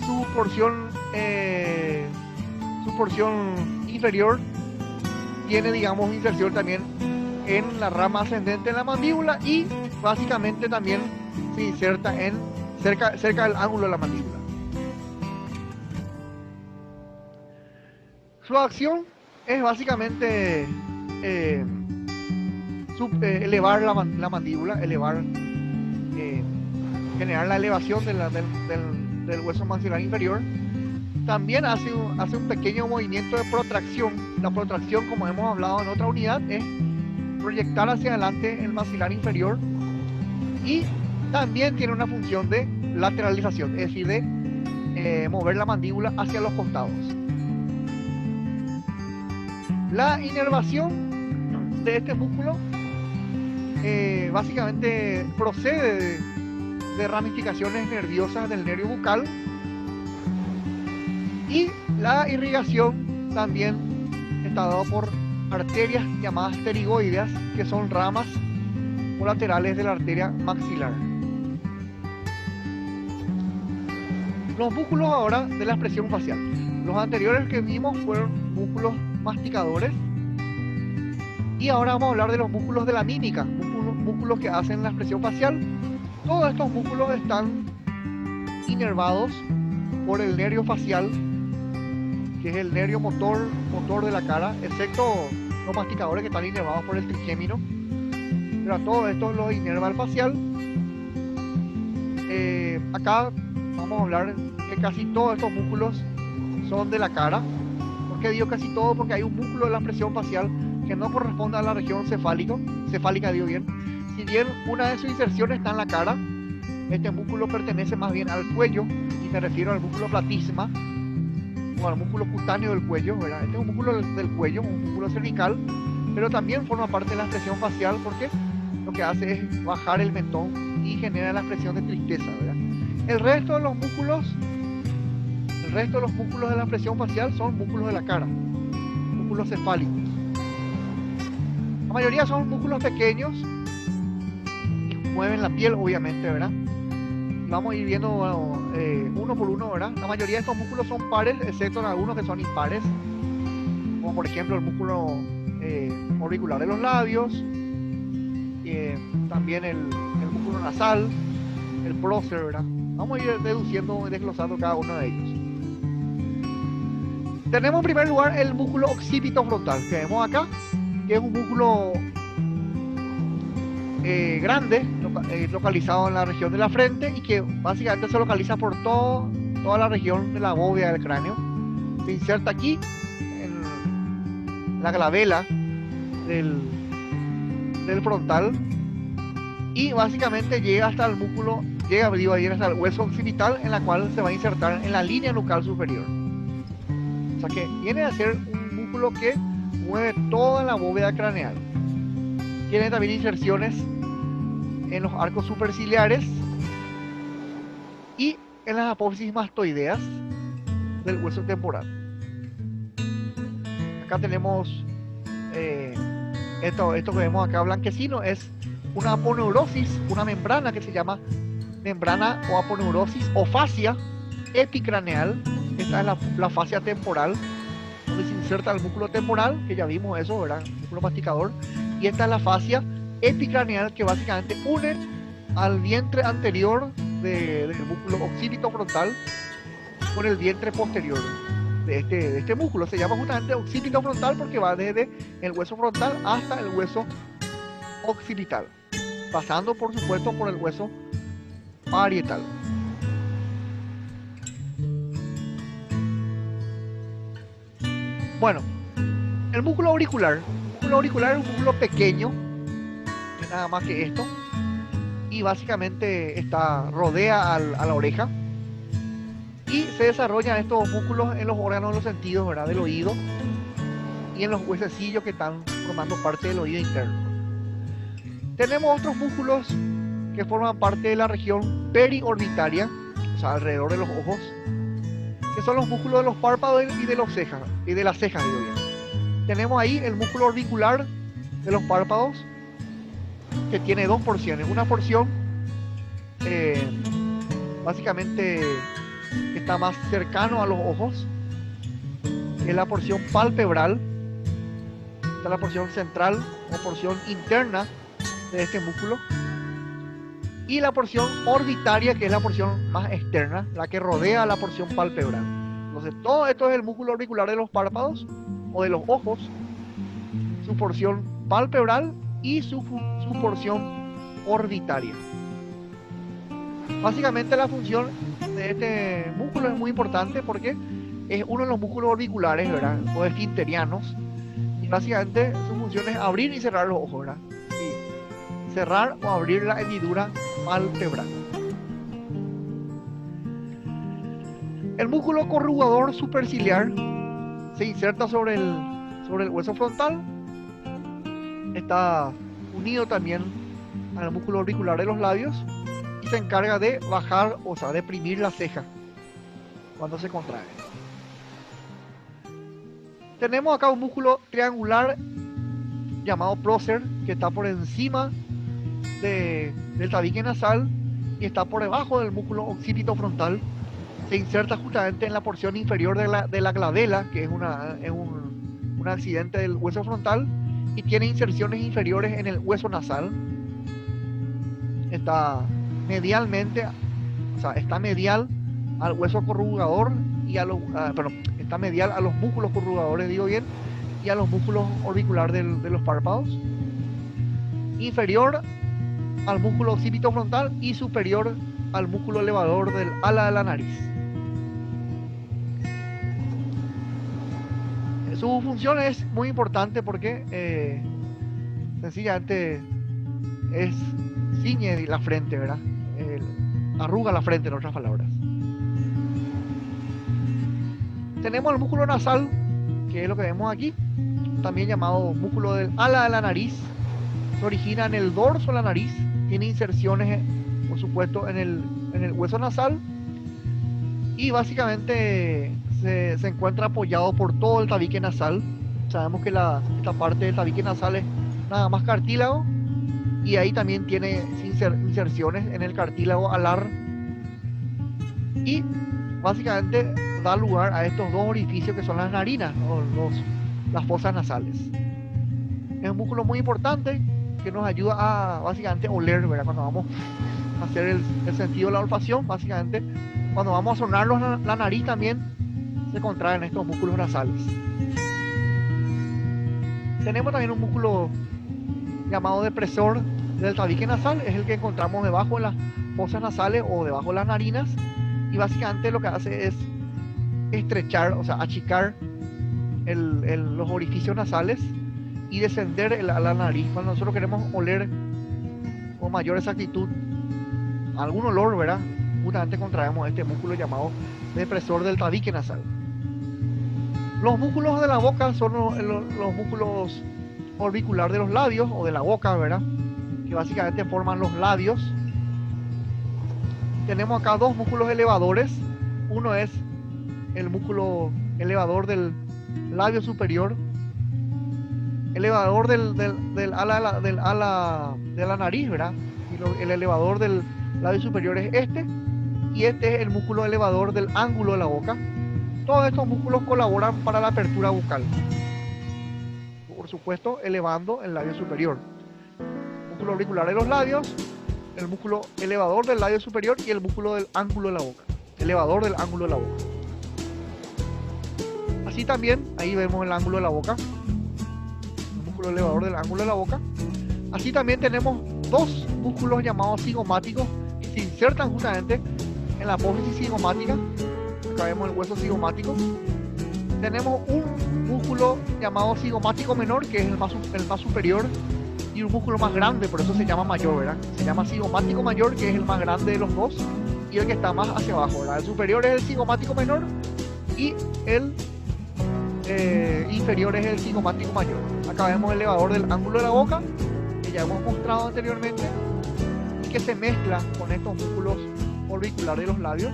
su porción inferior tiene, digamos, inserción también en la rama ascendente de la mandíbula, y básicamente también se inserta cerca del ángulo de la mandíbula. Su acción es básicamente elevar la mandíbula, generar la elevación del hueso maxilar inferior. También hace un pequeño movimiento de protracción. La protracción, como hemos hablado en otra unidad, es proyectar hacia adelante el maxilar inferior, y también tiene una función de lateralización, es decir, de mover la mandíbula hacia los costados. La inervación de este músculo básicamente procede de ramificaciones nerviosas del nervio bucal, y la irrigación también está dada por arterias llamadas pterigoideas, que son ramas colaterales de la arteria maxilar. Los músculos ahora de la expresión facial. Los anteriores que vimos fueron músculos masticadores, y ahora vamos a hablar de los músculos de la mímica, músculos que hacen la expresión facial. Todos estos músculos están inervados por el nervio facial, que es el nervio motor de la cara, excepto los masticadores, que están inervados por el trigémino, pero a todo esto lo inerva el facial. Acá vamos a hablar que casi todos estos músculos son de la cara. ¿Por qué digo casi todo? Porque hay un músculo de la expresión facial que no corresponde a la región cefálica, digo bien. Si bien una de sus inserciones está en la cara, este músculo pertenece más bien al cuello, y me refiero al músculo platisma, o al músculo cutáneo del cuello, ¿verdad? Este es un músculo del cuello, un músculo cervical, pero también forma parte de la expresión facial, porque lo que hace es bajar el mentón y genera la expresión de tristeza, ¿verdad? El resto de los músculos de la expresión facial son músculos de la cara, músculos cefálicos. La mayoría son músculos pequeños que mueven la piel, obviamente, ¿verdad? Vamos a ir viendo, uno por uno, ¿verdad? La mayoría de estos músculos son pares, excepto en algunos que son impares, como por ejemplo el músculo orbicular de los labios, también el músculo nasal, el prócer, ¿verdad? Vamos a ir deduciendo y desglosando cada uno de ellos. Tenemos en primer lugar el músculo occipito frontal, que vemos acá, que es un músculo grande, localizado en la región de la frente, y que básicamente se localiza por toda la región de la bóveda del cráneo. Se inserta aquí en la glabela del frontal, y básicamente llega hasta el músculo, hasta el hueso occipital, en la cual se va a insertar en la línea nucal superior. O sea que viene a ser un músculo que mueve toda la bóveda craneal. Tiene también inserciones en los arcos superciliares y en las apófisis mastoideas del hueso temporal. Acá tenemos esto que vemos acá blanquecino, es una aponeurosis, una membrana que se llama membrana o aponeurosis o fascia epicraneal. Esta es la fascia temporal, donde se inserta el músculo temporal, que ya vimos eso, ¿verdad? El músculo masticador. Y esta es la fascia epicraneal, que básicamente une al vientre anterior del músculo occipito frontal con el vientre posterior de este músculo. Se llama justamente occipito frontal porque va desde el hueso frontal hasta el hueso occipital, pasando por supuesto por el hueso parietal. Bueno, el músculo auricular. El músculo auricular es un músculo pequeño, nada más que esto, y básicamente rodea a la oreja, y se desarrollan estos músculos en los órganos de los sentidos, ¿verdad? Del oído, y en los huesecillos que están formando parte del oído interno. Tenemos otros músculos que forman parte de la región periorbitaria, o sea, alrededor de los ojos, que son los músculos de los párpados y de las cejas, digo bien. Tenemos ahí el músculo orbicular de los párpados, que tiene dos porciones. Una porción básicamente que está más cercano a los ojos, que es la porción palpebral. Esta es la porción central o porción interna de este músculo, y la porción orbitaria, que es la porción más externa, la que rodea la porción palpebral. Entonces todo esto es el músculo orbicular de los párpados o de los ojos, su porción palpebral y su porción orbitaria. Básicamente la función de este músculo es muy importante porque es uno de los músculos orbiculares, ¿verdad? O esfinterianos. Y básicamente su función es abrir y cerrar los ojos, ¿verdad? Y cerrar o abrir la hendidura palpebral. El músculo corrugador superciliar se inserta sobre el hueso frontal. Está unido también al músculo auricular de los labios y se encarga de bajar, o sea, deprimir la ceja cuando se contrae. Tenemos acá un músculo triangular llamado prócer que está por encima del tabique nasal y está por debajo del músculo occipito frontal. Se inserta justamente en la porción inferior de la glabela, que es un accidente del hueso frontal, y tiene inserciones inferiores en el hueso nasal. Está medialmente, o sea, está medial al hueso corrugador y está medial a los músculos corrugadores, digo bien, y a los músculos orbiculares de los párpados. Inferior al músculo occipito frontal y superior al músculo elevador del ala de la nariz. Su función es muy importante porque sencillamente ciñe la frente, ¿verdad? Arruga la frente, en otras palabras. Tenemos el músculo nasal, que es lo que vemos aquí, también llamado músculo del ala de la nariz. Se origina en el dorso de la nariz, tiene inserciones, por supuesto, en el hueso nasal y básicamente se encuentra apoyado por todo el tabique nasal. Sabemos que esta parte del tabique nasal es nada más cartílago y ahí también tiene inserciones en el cartílago alar y básicamente da lugar a estos dos orificios que son las narinas o las fosas nasales. Es un músculo muy importante que nos ayuda a básicamente oler, ¿verdad? Cuando vamos a hacer el sentido de la olfacción, básicamente cuando vamos a sonar la nariz también se contraen estos músculos nasales. Tenemos también un músculo llamado depresor del tabique nasal, es el que encontramos debajo de las fosas nasales o debajo de las narinas y básicamente lo que hace es estrechar, o sea, achicar los orificios nasales y descender a la nariz. Cuando nosotros queremos oler con mayor exactitud algún olor, ¿verdad? Justamente contraemos este músculo llamado depresor del tabique nasal. Los músculos de la boca son los músculos orbiculares de los labios o de la boca, ¿verdad? Que básicamente forman los labios. Tenemos acá dos músculos elevadores. Uno es el músculo elevador del labio superior, elevador del ala de la nariz, ¿verdad? Y el elevador del labio superior es este, y este es el músculo elevador del ángulo de la boca. Todos estos músculos colaboran para la apertura bucal, por supuesto elevando el labio superior. Músculo auricular de los labios, el músculo elevador del labio superior y el músculo del ángulo de la boca, elevador del ángulo de la boca. Así también, ahí vemos el ángulo de la boca, el músculo elevador del ángulo de la boca. Así también tenemos dos músculos llamados cigomáticos que se insertan justamente en la apófisis cigomática. Acá vemos el hueso cigomático. Tenemos un músculo llamado cigomático menor, que es el más superior, y un músculo más grande, por eso se llama mayor, ¿verdad? Se llama cigomático mayor, que es el más grande de los dos, y el que está más hacia abajo, ¿verdad? El superior es el cigomático menor, y el inferior es el cigomático mayor. Acá vemos el elevador del ángulo de la boca, que ya hemos mostrado anteriormente, y que se mezcla con estos músculos orbiculares de los labios.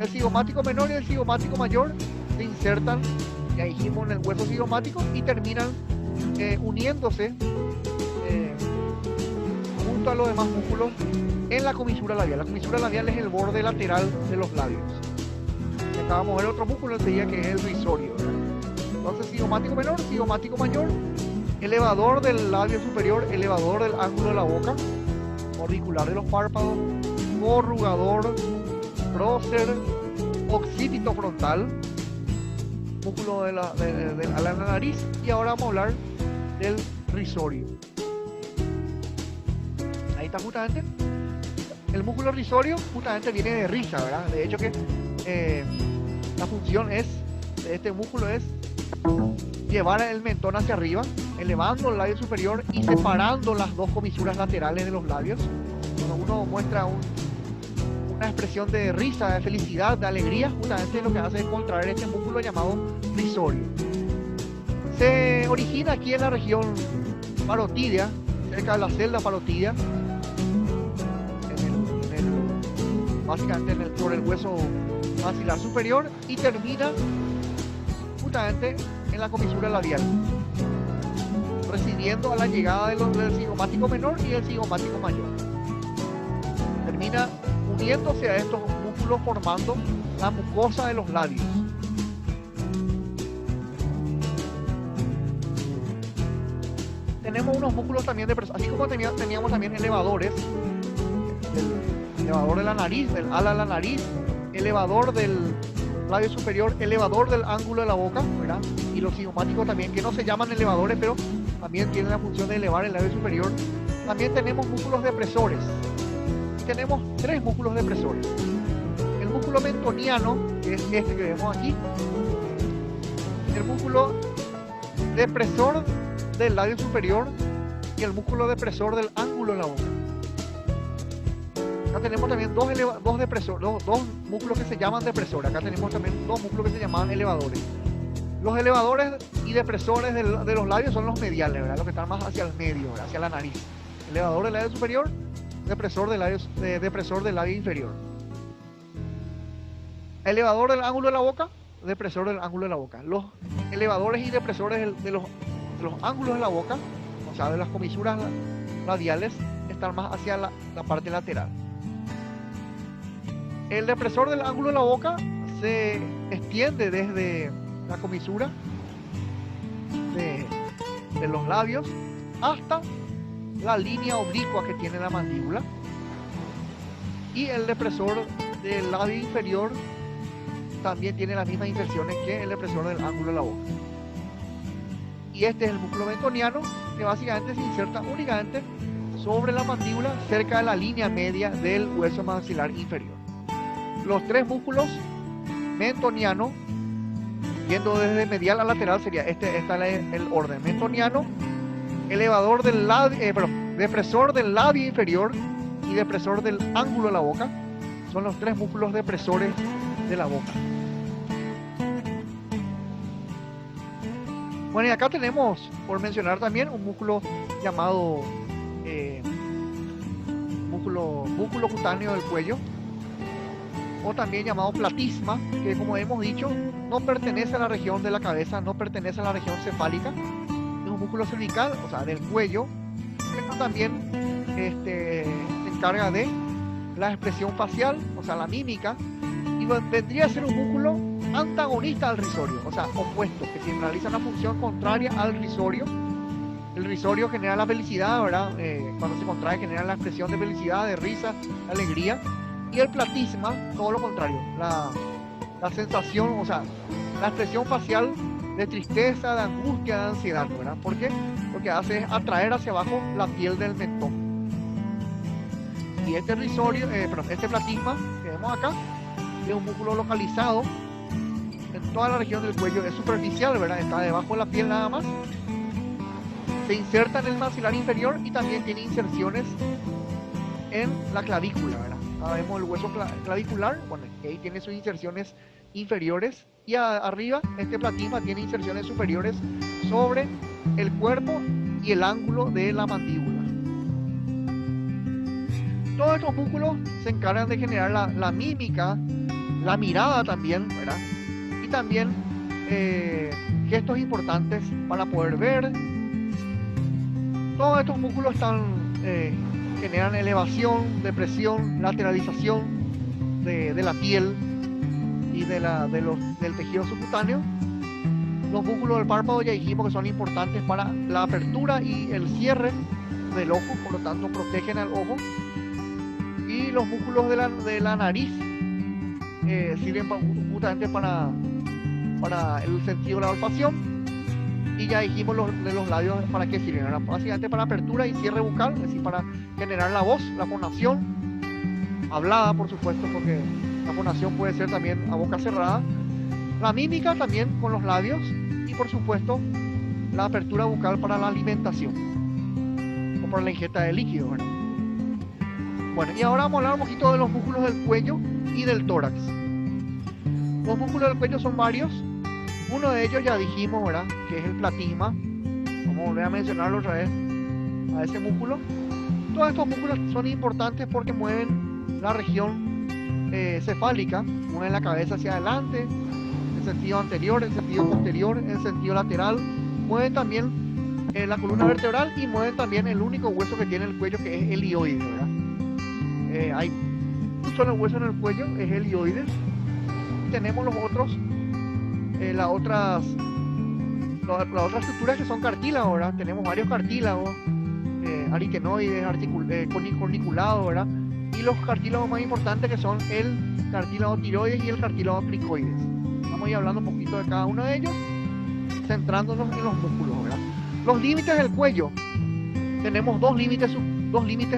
El cigomático menor y el cigomático mayor se insertan, ya dijimos, en el hueso cigomático y terminan uniéndose junto a los demás músculos en la comisura labial. La comisura labial es el borde lateral de los labios. Acá vamos a ver otro músculo enseguida, que es el risorio, ¿verdad? Entonces, cigomático menor, cigomático mayor, elevador del labio superior, elevador del ángulo de la boca, orbicular de los párpados, corrugador, prócer, occipito frontal, músculo del ala de la nariz, y ahora vamos a hablar del risorio. está justamente. El músculo risorio justamente viene de risa, ¿verdad? De hecho que la función de este músculo es llevar el mentón hacia arriba, elevando el labio superior y separando las dos comisuras laterales de los labios. Cuando uno muestra una expresión de risa, de felicidad, de alegría, justamente lo que hace es contraer este músculo llamado risorio. Se origina aquí en la región parotidia, cerca de la celda parotidia, básicamente sobre el hueso maxilar superior, y termina justamente en la comisura labial, recibiendo a la llegada del cigomático menor y el cigomático mayor. Termina uniéndose a estos músculos formando la mucosa de los labios. Tenemos unos músculos también de presión, así como teníamos también elevadores, el elevador de la nariz, del ala de la nariz, elevador del labio superior, elevador del ángulo de la boca, ¿verdad? Y los cigomáticos también, que no se llaman elevadores, pero también tienen la función de elevar el labio superior. También tenemos músculos depresores. Tenemos 3 músculos depresores. El músculo mentoniano, que es este que vemos aquí, el músculo depresor del labio superior y el músculo depresor del ángulo de la boca. Acá tenemos también dos músculos que se llaman depresores. Acá tenemos también 2 músculos que se llaman elevadores. Los elevadores y depresores de los labios son los mediales, ¿verdad? Los que están más hacia el medio, ¿verdad? Hacia la nariz. Elevador del labio superior, depresor del labio inferior. Elevador del ángulo de la boca, depresor del ángulo de la boca. Los elevadores y depresores de los ángulos de la boca, o sea, de las comisuras labiales, están más hacia la parte lateral. El depresor del ángulo de la boca se extiende desde la comisura de los labios hasta la línea oblicua que tiene la mandíbula, y el depresor del labio inferior también tiene las mismas inserciones que el depresor del ángulo de la boca. Y este es el músculo mentoniano, que básicamente se inserta únicamente sobre la mandíbula, cerca de la línea media del hueso maxilar inferior. Los 3 músculos mentoniano, yendo desde medial a lateral, sería el orden: mentoniano, elevador del depresor del labio inferior y depresor del ángulo de la boca. Son los 3 músculos depresores de la boca. Bueno, y acá tenemos, por mencionar también, un músculo llamado músculo cutáneo del cuello, o también llamado platisma, que, como hemos dicho, no pertenece a la región de la cabeza, no pertenece a la región cefálica. Es un músculo cervical, o sea, del cuello, pero también se encarga de la expresión facial, o sea, la mímica, y vendría a ser un músculo antagonista al risorio, o sea, opuesto, que si realiza una función contraria al risorio. El risorio genera la felicidad, ¿verdad? Cuando se contrae genera la expresión de felicidad, de risa, de alegría. Y el platisma, todo lo contrario, la sensación, o sea, la expresión facial de tristeza, de angustia, de ansiedad, ¿verdad? Porque lo que hace es atraer hacia abajo la piel del mentón. Y este este platisma que vemos acá es un músculo localizado en toda la región del cuello, es superficial, ¿verdad? Está debajo de la piel nada más. Se inserta en el maxilar inferior y también tiene inserciones en la clavícula, ¿verdad? Ahora vemos el hueso clavicular, bueno, ahí tiene sus inserciones inferiores, y arriba este platisma tiene inserciones superiores sobre el cuerpo y el ángulo de la mandíbula. Todos estos músculos se encargan de generar la mímica, la mirada también, ¿verdad? Y también gestos importantes para poder ver. Todos estos músculos generan elevación, depresión, lateralización de la piel y del tejido subcutáneo. Los músculos del párpado ya dijimos que son importantes para la apertura y el cierre del ojo, por lo tanto protegen al ojo. Y los músculos de la nariz sirven justamente para el sentido de la olfacción. Y ya dijimos de los labios para qué sirven, ¿verdad? Básicamente para apertura y cierre bucal, es decir, para generar la voz, la fonación, hablada por supuesto, porque la fonación puede ser también a boca cerrada, la mímica también con los labios y por supuesto la apertura bucal para la alimentación o para la ingesta de líquido, ¿verdad? Bueno, y ahora vamos a hablar un poquito de los músculos del cuello y del tórax. Los músculos del cuello son varios. Uno de ellos ya dijimos, ¿verdad?, que es el platisma. Vamos a volver a mencionarlo otra vez a ese músculo. Todos estos músculos son importantes porque mueven la región cefálica, mueven la cabeza hacia adelante, en sentido anterior, en sentido posterior, en sentido lateral, mueven también la columna vertebral y mueven también el único hueso que tiene el cuello, que es el hioide, ¿verdad? Hay un solo hueso en el cuello, es el hioide. Tenemos los otros, las otras estructuras que son cartílagos, ¿verdad? Tenemos varios cartílagos, aritenoides, corniculados, ¿verdad? Y los cartílagos más importantes, que son el cartílago tiroides y el cartílago cricoides. Vamos a ir hablando un poquito de cada uno de ellos, centrándonos en los músculos, ¿verdad? Los límites del cuello. Tenemos dos límites,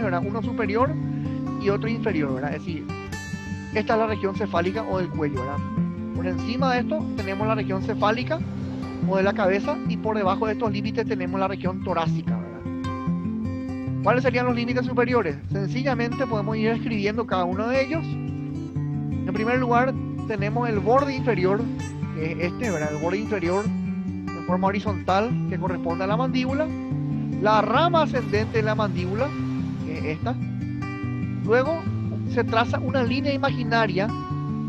¿verdad? Uno superior y otro inferior, ¿verdad? Es decir, esta es la región cefálica o del cuello, ¿verdad? Por encima de esto tenemos la región cefálica o de la cabeza, y por debajo de estos límites tenemos la región torácica, ¿verdad? ¿Cuáles serían los límites superiores? Sencillamente podemos ir escribiendo cada uno de ellos. En primer lugar tenemos el borde inferior, que es este, ¿verdad? El borde inferior en forma horizontal, que corresponde a la mandíbula. La rama ascendente de la mandíbula, que es esta. Luego se traza una línea imaginaria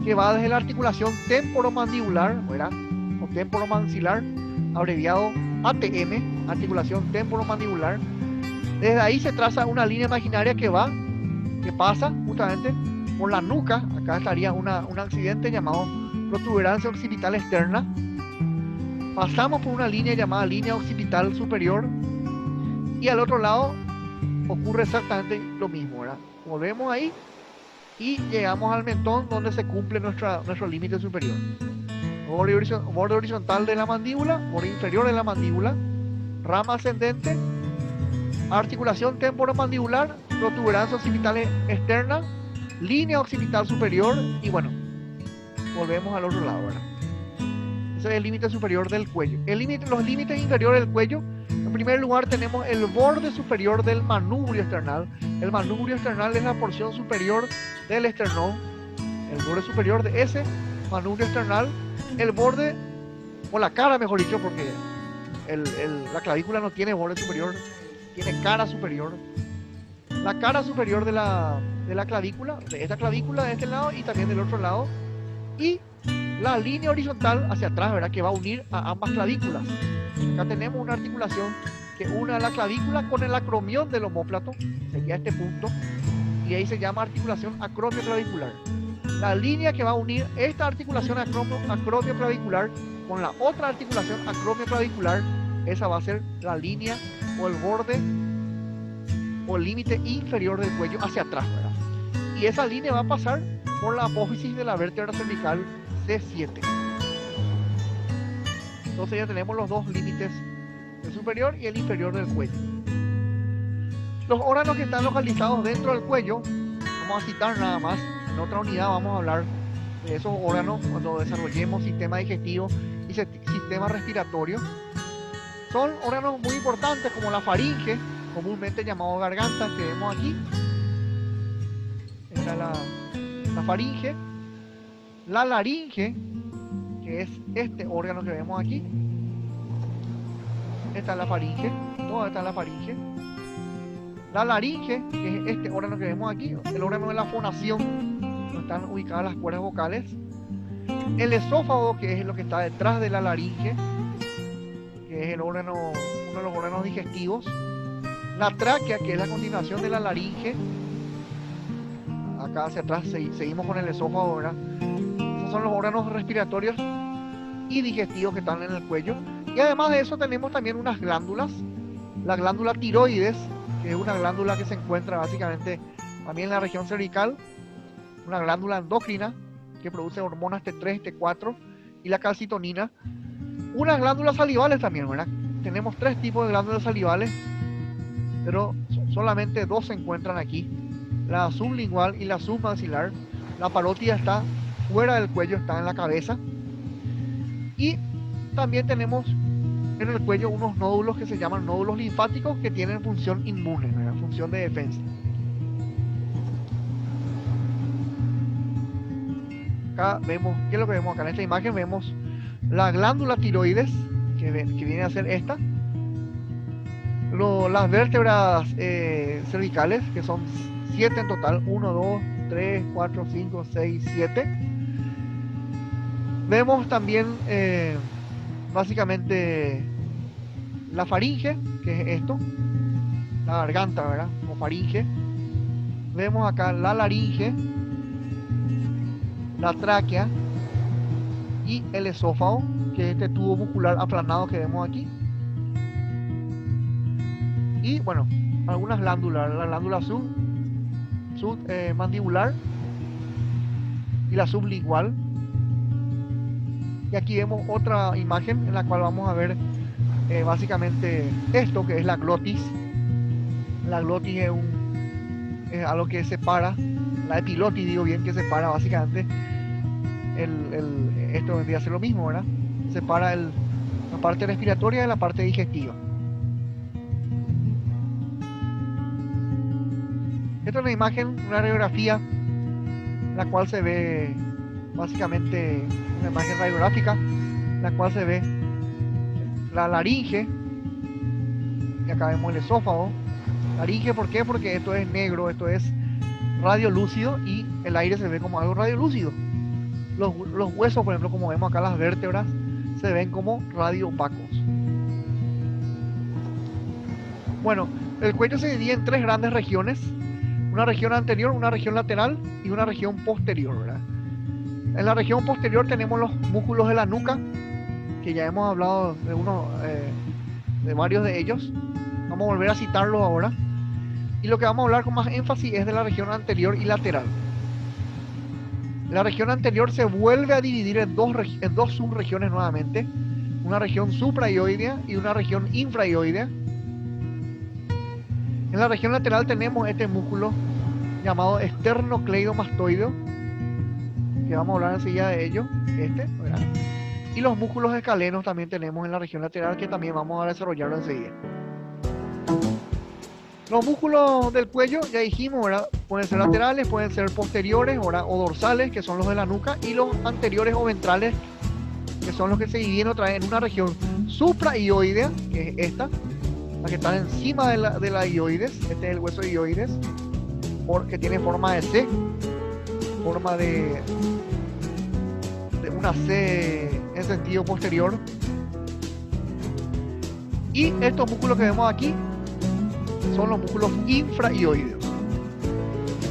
que va desde la articulación temporomandibular, ¿verdad?, o temporomaxilar, abreviado ATM, articulación temporomandibular. Desde ahí se traza una línea imaginaria que pasa justamente por la nuca. Acá estaría un accidente llamado protuberancia occipital externa. Pasamos por una línea llamada línea occipital superior, y al otro lado ocurre exactamente lo mismo, ¿verdad? Volvemos ahí y llegamos al mentón, donde se cumple nuestro límite superior. Borde horizontal de la mandíbula, borde inferior de la mandíbula, rama ascendente, articulación temporomandibular, protuberancia occipital externa, línea occipital superior, y bueno, volvemos al otro lado, ¿verdad? Ese es el límite superior del cuello. Los límites inferiores del cuello: en primer lugar tenemos el borde superior del manubrio esternal. El manubrio esternal es la porción superior del esternón, el borde superior de ese manubrio esternal. El borde, o la cara mejor dicho, porque la clavícula no tiene borde superior, tiene cara superior. La cara superior de la clavícula, de esta clavícula de este lado y también del otro lado, y la línea horizontal hacia atrás, ¿verdad?, que va a unir a ambas clavículas. Acá tenemos una articulación que une a la clavícula con el acromión del omóplato, sería este punto, y ahí se llama articulación acromioclavicular. La línea que va a unir esta articulación acromioclavicular con la otra articulación acromioclavicular, esa va a ser la línea o el borde o el límite inferior del cuello hacia atrás, ¿verdad? Y esa línea va a pasar por la apófisis de la vértebra cervical C7. Entonces ya tenemos los dos límites, el superior y el inferior del cuello. Los órganos que están localizados dentro del cuello, vamos a citar nada más. En otra unidad vamos a hablar de esos órganos cuando desarrollemos sistema digestivo y sistema respiratorio. Son órganos muy importantes, como la faringe, comúnmente llamado garganta, que vemos aquí. Esta es la faringe. La laringe, que es este órgano que vemos aquí. Esta es la faringe, toda esta es la faringe. La laringe, que es este órgano que vemos aquí, el órgano de la fonación, donde están ubicadas las cuerdas vocales. El esófago, que es lo que está detrás de la laringe, que es uno de los órganos digestivos. La tráquea, que es la continuación de la laringe. Acá hacia atrás seguimos con el esófago, ¿verdad? Esos son los órganos respiratorios y digestivos que están en el cuello. Y además de eso tenemos también unas glándulas. La glándula tiroides, que es una glándula que se encuentra básicamente también en la región cervical, una glándula endocrina que produce hormonas T3, T4 y la calcitonina. Unas glándulas salivales también, ¿verdad? Tenemos tres tipos de glándulas salivales, pero solamente dos se encuentran aquí, la sublingual y la submaxilar. La parótida está fuera del cuello, está en la cabeza. Y también tenemos en el cuello unos nódulos que se llaman nódulos linfáticos que tienen función inmune, ¿verdad? Función de defensa. Acá vemos, ¿qué es lo que vemos acá? En esta imagen vemos la glándula tiroides, que viene a ser esta. Las vértebras cervicales, que son 7 en total, 1, 2, 3, 4, 5, 6, 7. Vemos también básicamente la faringe, que es esto, la garganta, ¿verdad? Como faringe. Vemos acá la laringe, la tráquea y el esófago, que es este tubo muscular aplanado que vemos aquí. Y bueno, algunas glándulas, la glándula submandibular y la sublingual. Y aquí vemos otra imagen en la cual vamos a ver básicamente esto, que es la glotis. La glotis es algo que separa, la epilotis, digo bien, que separa básicamente esto vendría a ser lo mismo, ¿verdad? Separa la parte respiratoria de la parte digestiva. Esta es una imagen, una radiografía, la cual se ve básicamente una imagen radiográfica, la cual se ve la laringe, y acá vemos el esófago. Laringe, ¿por qué? Porque esto es negro, esto es radiolúcido y el aire se ve como algo radiolúcido. Los huesos, por ejemplo, como vemos acá, las vértebras, se ven como radioopacos. Bueno, el cuello se divide en tres grandes regiones: una región anterior, una región lateral y una región posterior, ¿verdad? En la región posterior tenemos los músculos de la nuca, que ya hemos hablado de varios de ellos. Vamos a volver a citarlos ahora. Y lo que vamos a hablar con más énfasis es de la región anterior y lateral. La región anterior se vuelve a dividir en dos subregiones nuevamente: una región supraioidea y una región infraioidea. En la región lateral tenemos este músculo llamado esternocleidomastoideo, que vamos a hablar enseguida de ello, ¿verdad? Y los músculos escalenos también tenemos en la región lateral, que también vamos a desarrollarlo enseguida. Los músculos del cuello, ya dijimos, ¿verdad? Pueden ser laterales, pueden ser posteriores, ¿verdad? O dorsales, que son los de la nuca, y los anteriores o ventrales, que son los que se dividen otra vez en una región supraioidea, que es esta, la que está encima de la ioides. Este es el hueso ioides, que tiene forma de C, forma de una C en sentido posterior. Y estos músculos que vemos aquí son los músculos infraioideos,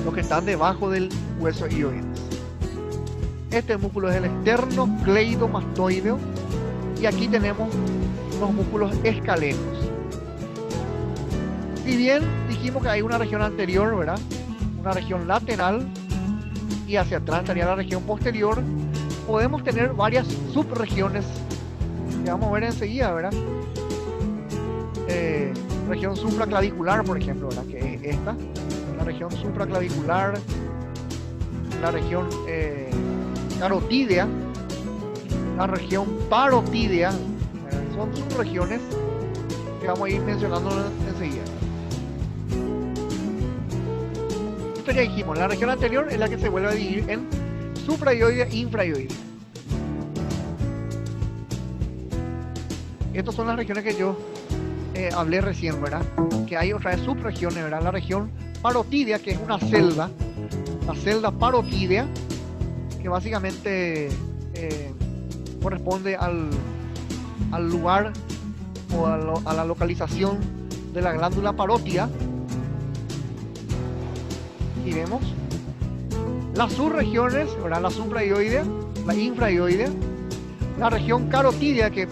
los que están debajo del hueso ioides. Este músculo es el esternocleidomastoideo, y aquí tenemos los músculos escalenos. Si bien dijimos que hay una región anterior, ¿verdad? Una región lateral, y hacia atrás estaría la región posterior, podemos tener varias subregiones que vamos a ver enseguida, ¿verdad? Región supraclavicular, por ejemplo, ¿verdad? Que es esta, la región supraclavicular, la región carotídea, la región parotídea, son subregiones que vamos a ir mencionando enseguida. Esto ya dijimos, la región anterior es la que se vuelve a dividir en supraioidea e infraioidea. Estas son las regiones que yo hablé recién, ¿verdad? Que hay otras subregiones, ¿verdad? La región parotídea, que es una celda, la celda parotídea, que básicamente corresponde al lugar o a la localización de la glándula parótida. Y vemos las subregiones, ¿verdad? La supraioidea, la infraioidea, la región carotídea, que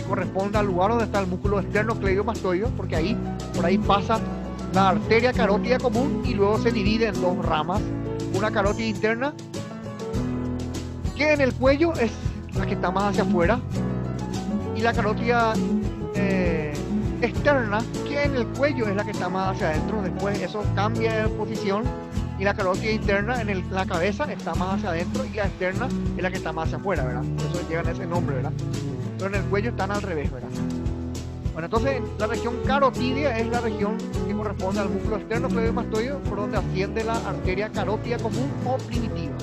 corresponde al lugar donde está el músculo esternocleidomastoideo, porque por ahí pasa la arteria carótida común y luego se divide en dos ramas: una carótida interna, que en el cuello es la que está más hacia afuera, y la carótida externa, que en el cuello es la que está más hacia adentro. Después eso cambia de posición y la carótida interna en la cabeza está más hacia adentro y la externa es la que está más hacia afuera, ¿verdad? Por eso llevan ese nombre, ¿verdad? Pero en el cuello están al revés, ¿verdad? Bueno, entonces la región carotídea es la región que corresponde al músculo externo cleidomastoideo, por donde asciende la arteria carótida común o primitiva.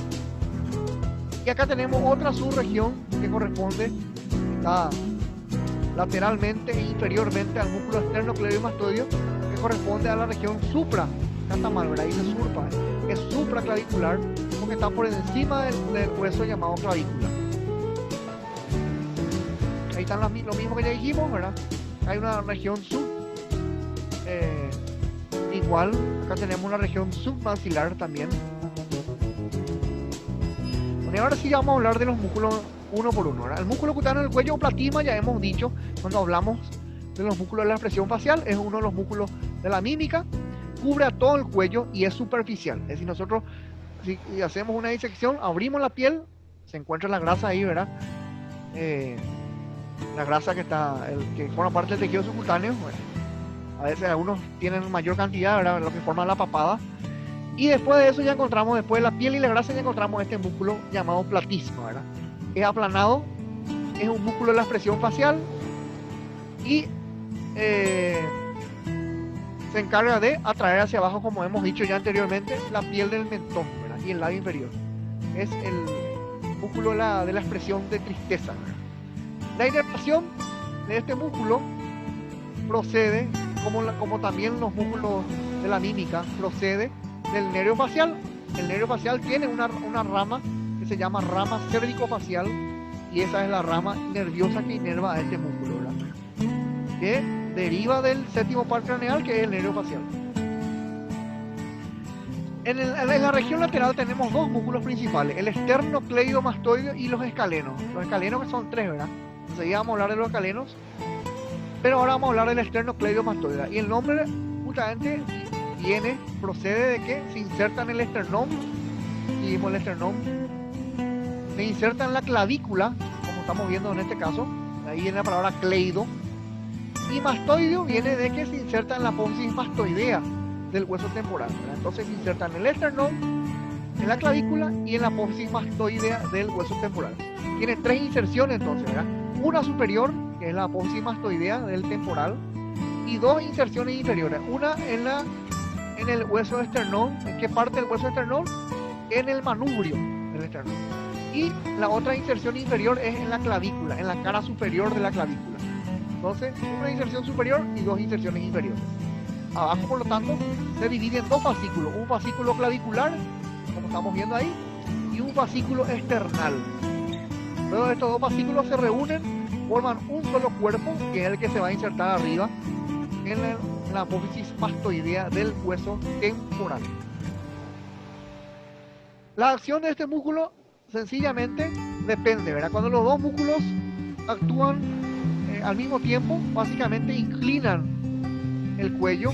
Y acá tenemos otra subregión que corresponde, está lateralmente e inferiormente al músculo externo cleidomastoideo, que corresponde a la región supra. Acá está mal, ¿verdad? Dice surpa, es supraclavicular, porque está por encima del hueso llamado clavícula. Ahí están lo mismo que ya dijimos, ¿verdad? Hay una región igual, acá tenemos una región submaxilar también. Bueno, y ahora sí vamos a hablar de los músculos uno por uno, ¿verdad? El músculo cutáneo del cuello o platysma, ya hemos dicho cuando hablamos de los músculos de la expresión facial, es uno de los músculos de la mímica, cubre a todo el cuello y es superficial. Es decir, nosotros si hacemos una disección, abrimos la piel, se encuentra la grasa ahí, ¿verdad? La grasa que forma parte del tejido subcutáneo. Bueno, a veces algunos tienen mayor cantidad, ¿verdad? Lo que forma la papada. Y después de eso ya encontramos, después de la piel y la grasa, ya encontramos este músculo llamado platysma, ¿verdad? Es aplanado, es un músculo de la expresión facial y se encarga de atraer hacia abajo, como hemos dicho ya anteriormente, la piel del mentón, ¿verdad? Y el labio inferior. Es el músculo de la expresión de tristeza, ¿verdad? La inervación de este músculo procede, como también los músculos de la mímica, procede del nervio facial. El nervio facial tiene una rama que se llama rama cérvico-facial, y esa es la rama nerviosa que inerva a este músculo, ¿verdad? Que deriva del séptimo par craneal, que es el nervio facial. En la región lateral tenemos dos músculos principales, el esternocleidomastoideo y los escalenos. Los escalenos, que son tres, ¿verdad? Enseguida vamos a hablar de los escalenos, pero ahora vamos a hablar del esternocleidomastoideo. Y el nombre justamente procede de que se inserta en el esternón, seguimos el esternón, se inserta en la clavícula, como estamos viendo en este caso, ahí viene la palabra cleido, y mastoideo viene de que se inserta en la apófisis mastoidea del hueso temporal, ¿verdad? Entonces se inserta en el esternón, en la clavícula y en la apófisis mastoidea del hueso temporal. Tiene tres inserciones entonces, ¿verdad? Una superior, que es la apófisis mastoidea del temporal, y dos inserciones inferiores. Una en el hueso esternón. ¿En qué parte del hueso esternón? En el manubrio del esternón. Y la otra inserción inferior es en la clavícula, en la cara superior de la clavícula. Entonces, una inserción superior y dos inserciones inferiores. Abajo, por lo tanto, se divide en dos fascículos. Un fascículo clavicular, como estamos viendo ahí, y un fascículo external. Luego estos dos fascículos se reúnen, forman un solo cuerpo, que es el que se va a insertar arriba en la apófisis mastoidea del hueso temporal. La acción de este músculo sencillamente depende, ¿verdad? Cuando los dos músculos actúan al mismo tiempo, básicamente inclinan el cuello,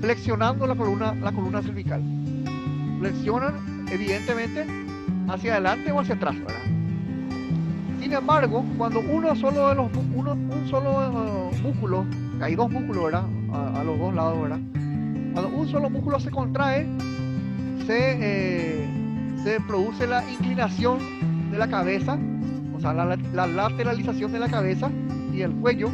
flexionando la columna cervical. Flexionan, evidentemente, hacia adelante o hacia atrás, ¿verdad? Sin embargo, cuando un solo músculo, hay dos músculos, ¿verdad? A los dos lados, ¿verdad? Cuando un solo músculo se contrae, se produce la inclinación de la cabeza, o sea, la lateralización de la cabeza y el cuello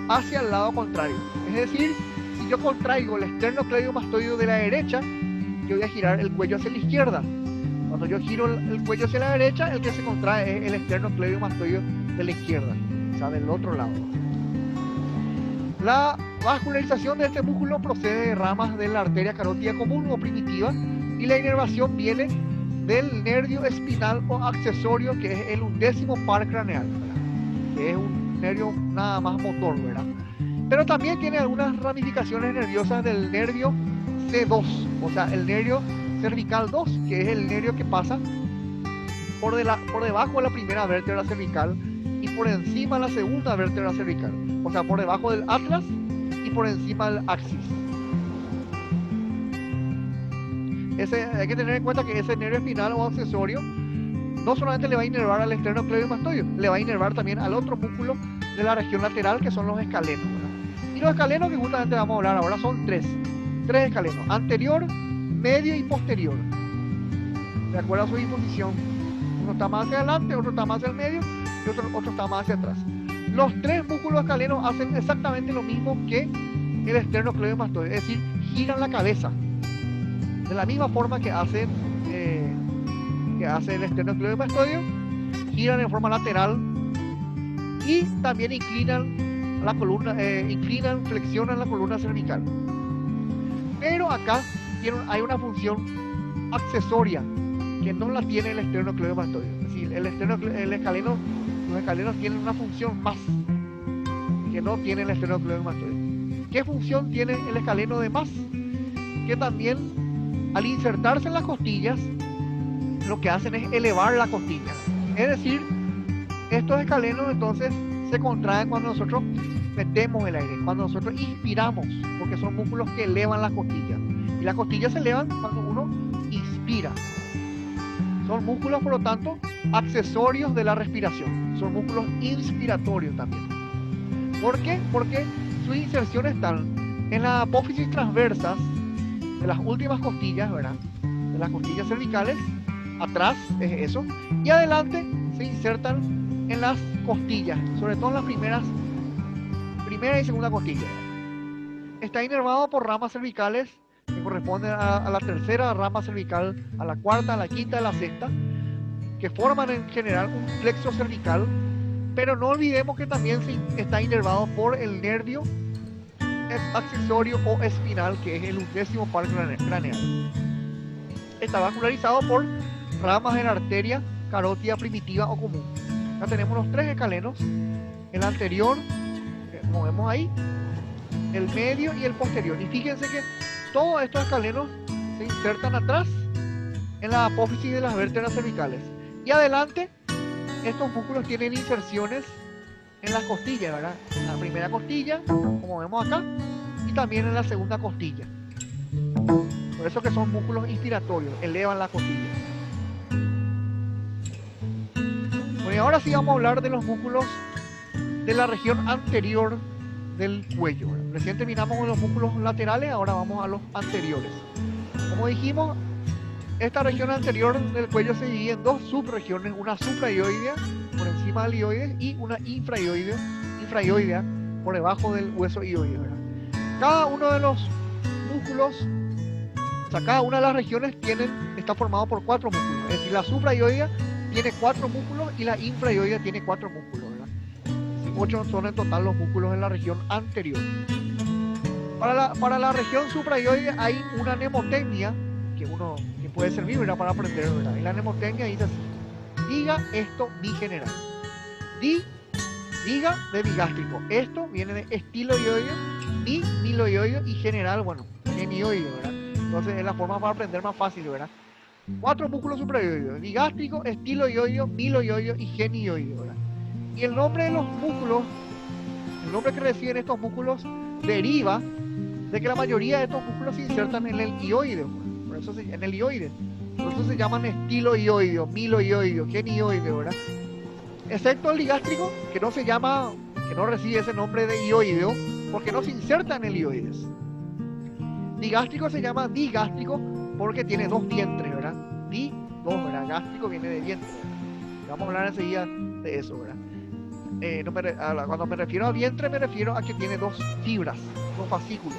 hacia el lado contrario. Es decir, si yo contraigo el esternocleidomastoideo de la derecha, yo voy a girar el cuello hacia la izquierda. Cuando yo giro el cuello hacia la derecha, el que se contrae es el esternocleidomastoideo de la izquierda, o sea, del otro lado. La vascularización de este músculo procede de ramas de la arteria carótida común o primitiva, y la inervación viene del nervio espinal o accesorio, que es el 11º par craneal, ¿verdad? Que es un nervio nada más motor, ¿verdad? Pero también tiene algunas ramificaciones nerviosas del nervio C2, o sea, el nervio cervical 2, que es el nervio que pasa por debajo de la primera vértebra cervical y por encima de la segunda vértebra cervical, o sea, por debajo del atlas y por encima del axis. Hay que tener en cuenta que ese nervio espinal o accesorio no solamente le va a inervar al esternocleidomastoideo, le va a inervar también al otro músculo de la región lateral, que son los escalenos, ¿verdad? Y los escalenos que justamente vamos a hablar ahora son tres escalenos: anterior, medio y posterior, de acuerdo a su disposición. Uno está más hacia adelante, otro está más hacia el medio y otro está más hacia atrás. Los tres músculos escalenos hacen exactamente lo mismo que el esternocleidomastoideo, es decir, giran la cabeza de la misma forma que hace el esternocleidomastoideo. Giran en forma lateral y también inclinan la columna, flexionan la columna cervical. Pero acá hay una función accesoria que no la tiene el esternocleidomastoideo. Es decir, los escalenos tienen una función más que no tiene el esternocleidomastoideo. ¿Qué función tiene el escaleno de más? Que también, al insertarse en las costillas, lo que hacen es elevar la costilla. Es decir, estos escalenos entonces se contraen cuando nosotros metemos el aire, cuando nosotros inspiramos, porque son músculos que elevan las costillas. Y las costillas se elevan cuando uno inspira. Son músculos, por lo tanto, accesorios de la respiración. Son músculos inspiratorios también. ¿Por qué? Porque sus inserciones están en las apófisis transversas de las últimas costillas, ¿verdad? De las costillas cervicales. Atrás es eso. Y adelante se insertan en las costillas, sobre todo en las primera y segunda costilla. Está inervado por ramas cervicales que corresponden a la tercera rama cervical, a la cuarta, a la quinta, a la sexta, que forman en general un plexo cervical. Pero no olvidemos que también está inervado por el nervio accesorio o espinal, que es el 11º par craneal. Está vascularizado por ramas de la arteria carótida primitiva o común. Acá tenemos los tres escalenos: el anterior, como vemos ahí, el medio y el posterior. Y fíjense que todos estos escalenos se insertan atrás en la apófisis de las vértebras cervicales. Y adelante, estos músculos tienen inserciones en las costillas, ¿verdad? En la primera costilla, como vemos acá, y también en la segunda costilla. Por eso que son músculos inspiratorios, elevan la costilla. Bueno, y ahora sí vamos a hablar de los músculos de la región anterior del cuello, ¿verdad? Recién terminamos con los músculos laterales, ahora vamos a los anteriores. Como dijimos, esta región anterior del cuello se divide en dos subregiones: una supraioidea por encima del ioides y una infraioidea por debajo del hueso ioideo, ¿verdad? Cada uno de los músculos, o sea, cada una de las regiones está formado por 4 músculos. Es decir, la supraioidea tiene 4 músculos y la infraioidea tiene 4 músculos, ¿verdad? 8 son en total los músculos en la región anterior. Para la región supraioidea hay una mnemotecnia que puede servir, ¿verdad?, para aprender, ¿verdad? Y la mnemotecnia dice así: diga esto mi general. Diga de bigástrico. Esto viene de estiloioideo, miloioideo y general, bueno, genioideo, ¿verdad? Entonces es la forma para aprender más fácil, ¿verdad? 4 músculos supraioideos: bigástrico, estiloioideo, miloioideo y genioideo, ¿verdad? Y el nombre de los músculos, el nombre que reciben estos músculos, deriva de que la mayoría de estos músculos se insertan en el ioideo, por eso en el ioide. Por eso se llaman estiloioideo, miloioideo, genioideo, ¿verdad? Excepto el digástrico, que no recibe ese nombre de ioideo, porque no se inserta en el ioides. Digástrico se llama digástrico porque tiene 2 vientres, ¿verdad? Dos, ¿verdad? Gástrico viene de vientre, ¿verdad? Vamos a hablar enseguida de eso, ¿verdad? Cuando me refiero a vientre, me refiero a que tiene 2 fibras, 2 fascículos.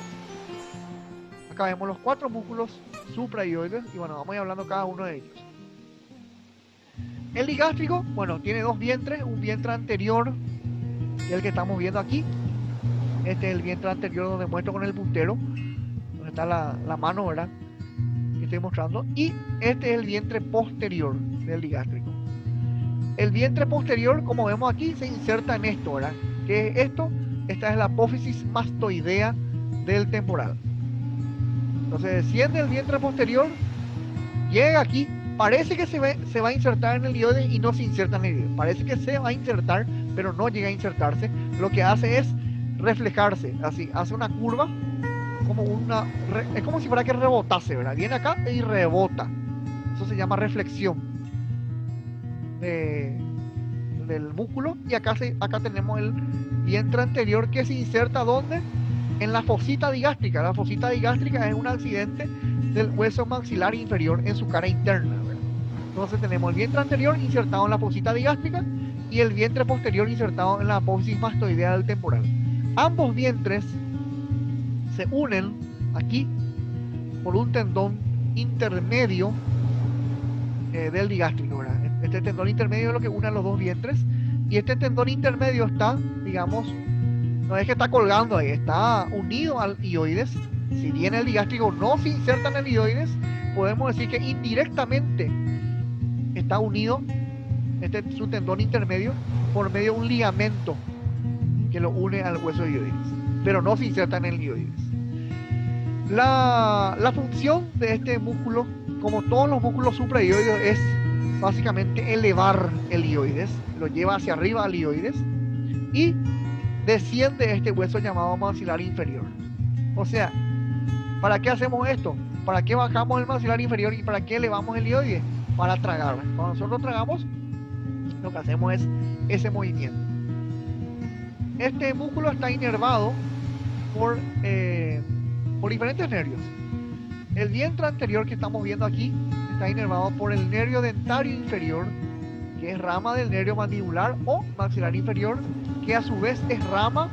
Acá vemos los 4 músculos supraioides y bueno, vamos a ir hablando cada uno de ellos. El digástrico, bueno, tiene 2 vientres: un vientre anterior, que es el que estamos viendo aquí. Este es el vientre anterior donde muestro con el puntero, donde está la mano, ¿verdad?, que estoy mostrando. Y este es el vientre posterior del digástrico. El vientre posterior, como vemos aquí, se inserta en esto, ¿verdad? ¿Qué es esto? Esta es la apófisis mastoidea del temporal. Entonces desciende el vientre posterior, llega aquí, parece que se va a insertar en el ioides y no se inserta en el ioides. Parece que se va a insertar, pero no llega a insertarse. Lo que hace es reflejarse, así, hace una curva, es como si fuera que rebotase, ¿verdad? Viene acá y rebota. Eso se llama reflexión del músculo. Y acá tenemos el vientre anterior que se inserta ¿dónde? en la fosita digástrica. La fosita digástrica es un accidente del hueso maxilar inferior en su cara interna, ¿verdad? Entonces tenemos el vientre anterior insertado en la fosita digástrica y el vientre posterior insertado en la apófisis mastoidea del temporal. Ambos vientres se unen aquí por un tendón intermedio del digástrico, ¿verdad? Este tendón intermedio es lo que une a los dos vientres, y este tendón intermedio está, digamos, no es que está colgando ahí, está unido al hioides. Si bien el digástrico no se inserta en el hioides, podemos decir que indirectamente está unido su tendón intermedio por medio de un ligamento que lo une al hueso hioides, pero no se inserta en el hioides. La función de este músculo, como todos los músculos suprahioideos, es básicamente elevar el hioides, lo lleva hacia arriba al hioides y desciende este hueso llamado maxilar inferior. O sea, ¿para qué hacemos esto? ¿Para qué bajamos el maxilar inferior y para qué elevamos el hioides? Para tragar. Cuando nosotros tragamos, lo que hacemos es ese movimiento. Este músculo está inervado por diferentes nervios. El vientre anterior que estamos viendo aquí está inervado por el nervio dentario inferior, que es rama del nervio mandibular o maxilar inferior, que a su vez es rama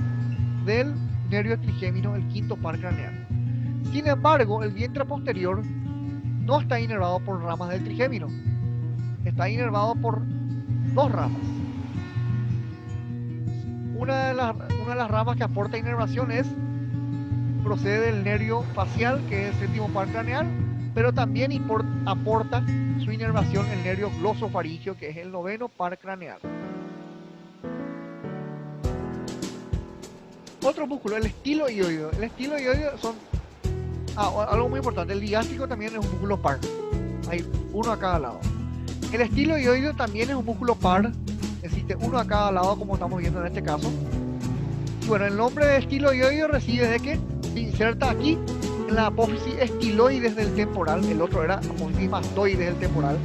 del nervio trigémino, el quinto par craneal. Sin embargo, el vientre posterior no está inervado por ramas del trigémino, está inervado por dos ramas. Una de las ramas que aporta inervación procede del nervio facial, que es el séptimo par craneal, pero también aporta su inervación el nervio glosofaríngeo, que es el noveno par craneal. Otro músculo, el estiloioideo. El estiloioideo son algo muy importante. El digástrico también es un músculo par. Hay uno a cada lado. El estiloioideo también es un músculo par. Existe uno a cada lado, como estamos viendo en este caso. Y bueno, el nombre de estiloioideo reside de que se inserta aquí en la apófisis estiloides del temporal. El otro era apófisis mastoides del temporal.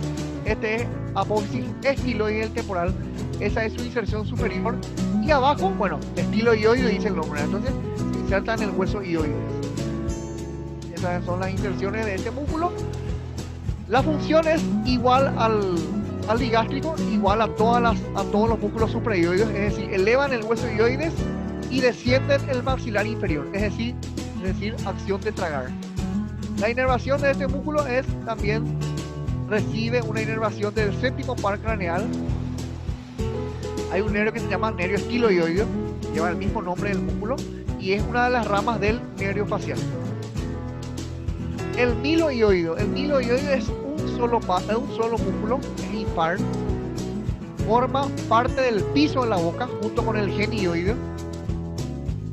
Este es apófisis estiloides del temporal. Esa es su inserción superior. Y abajo, bueno, estiloioideo dice el nombre. Entonces se inserta en el hueso hioides. Esas son las inserciones de este músculo. La función es igual al digástrico, igual a todos los músculos suprahioideos, es decir, elevan el hueso hioides y descienden el maxilar inferior, es decir, acción de tragar. La inervación de este músculo también recibe una inervación del séptimo par craneal. Hay un nervio que se llama nervio estiloioideo, lleva el mismo nombre del músculo y es una de las ramas del nervio facial. El miloioideo es un solo músculo, es impar, forma parte del piso de la boca junto con el genioideo.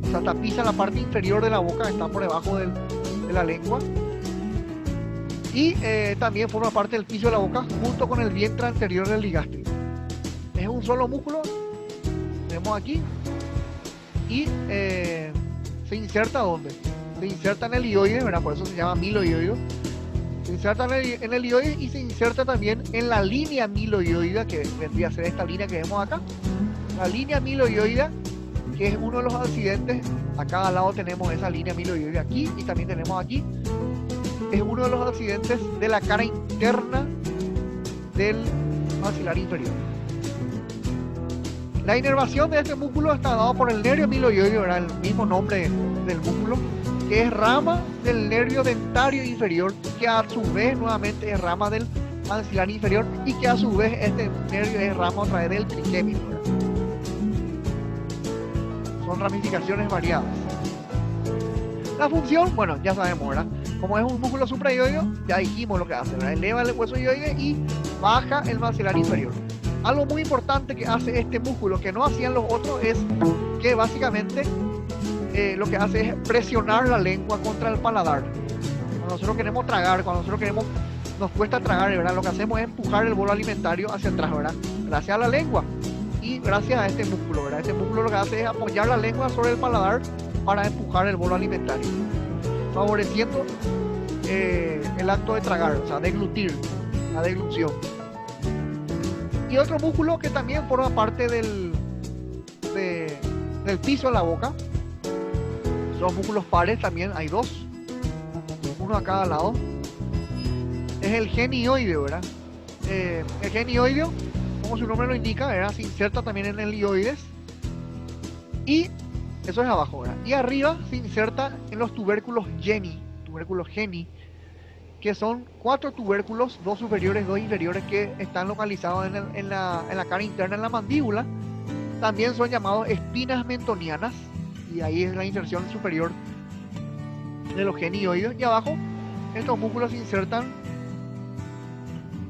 O sea, tapiza la parte inferior de la boca, está por debajo de la lengua. Y también forma parte del piso de la boca junto con el vientre anterior del digástrico. Es un solo músculo, tenemos aquí, y se inserta ¿dónde? Se inserta en el hioides, ¿verdad? Por eso se llama miloioideo. Se inserta en el hioides y se inserta también en la línea miloioidea, que vendría a ser esta línea que vemos acá. La línea miloioidea, que es uno de los accidentes, a cada lado tenemos esa línea miloioidea aquí y también tenemos aquí. Es uno de los accidentes de la cara interna del maxilar inferior. La inervación de este músculo está dado por el nervio miloioideo, ¿verdad? El mismo nombre del músculo, que es rama del nervio dentario inferior, que a su vez nuevamente es rama del maxilar inferior y que a su vez este nervio es rama otra vez del trigémino, ¿verdad? Son ramificaciones variadas. La función, bueno, ya sabemos, ¿verdad? Como es un músculo suprahioideo, ya dijimos lo que hace, ¿verdad? Eleva el hueso hioides y baja el maxilar inferior. Algo muy importante que hace este músculo que no hacían los otros es que básicamente lo que hace es presionar la lengua contra el paladar. Cuando nosotros queremos tragar, nos cuesta tragar, ¿verdad? Lo que hacemos es empujar el bolo alimentario hacia atrás, ¿verdad? Gracias a la lengua y gracias a este músculo, ¿verdad? Este músculo lo que hace es apoyar la lengua sobre el paladar para empujar el bolo alimentario, favoreciendo el acto de tragar, o sea, deglutir, la deglución. Y otro músculo que también forma parte del piso de la boca Los músculos pares también hay dos, uno a cada lado. Es el genioideo, ¿verdad? El genioideo, como su nombre lo indica, ¿verdad? Se inserta también en el ioides. Y eso es abajo, ¿verdad? Y arriba se inserta en los tubérculos geni, que son 4 tubérculos, 2 superiores, 2 inferiores, que están localizados en la cara interna, en la mandíbula. También son llamados espinas mentonianas, y ahí es la inserción superior de los genioides. Y abajo, estos músculos se insertan,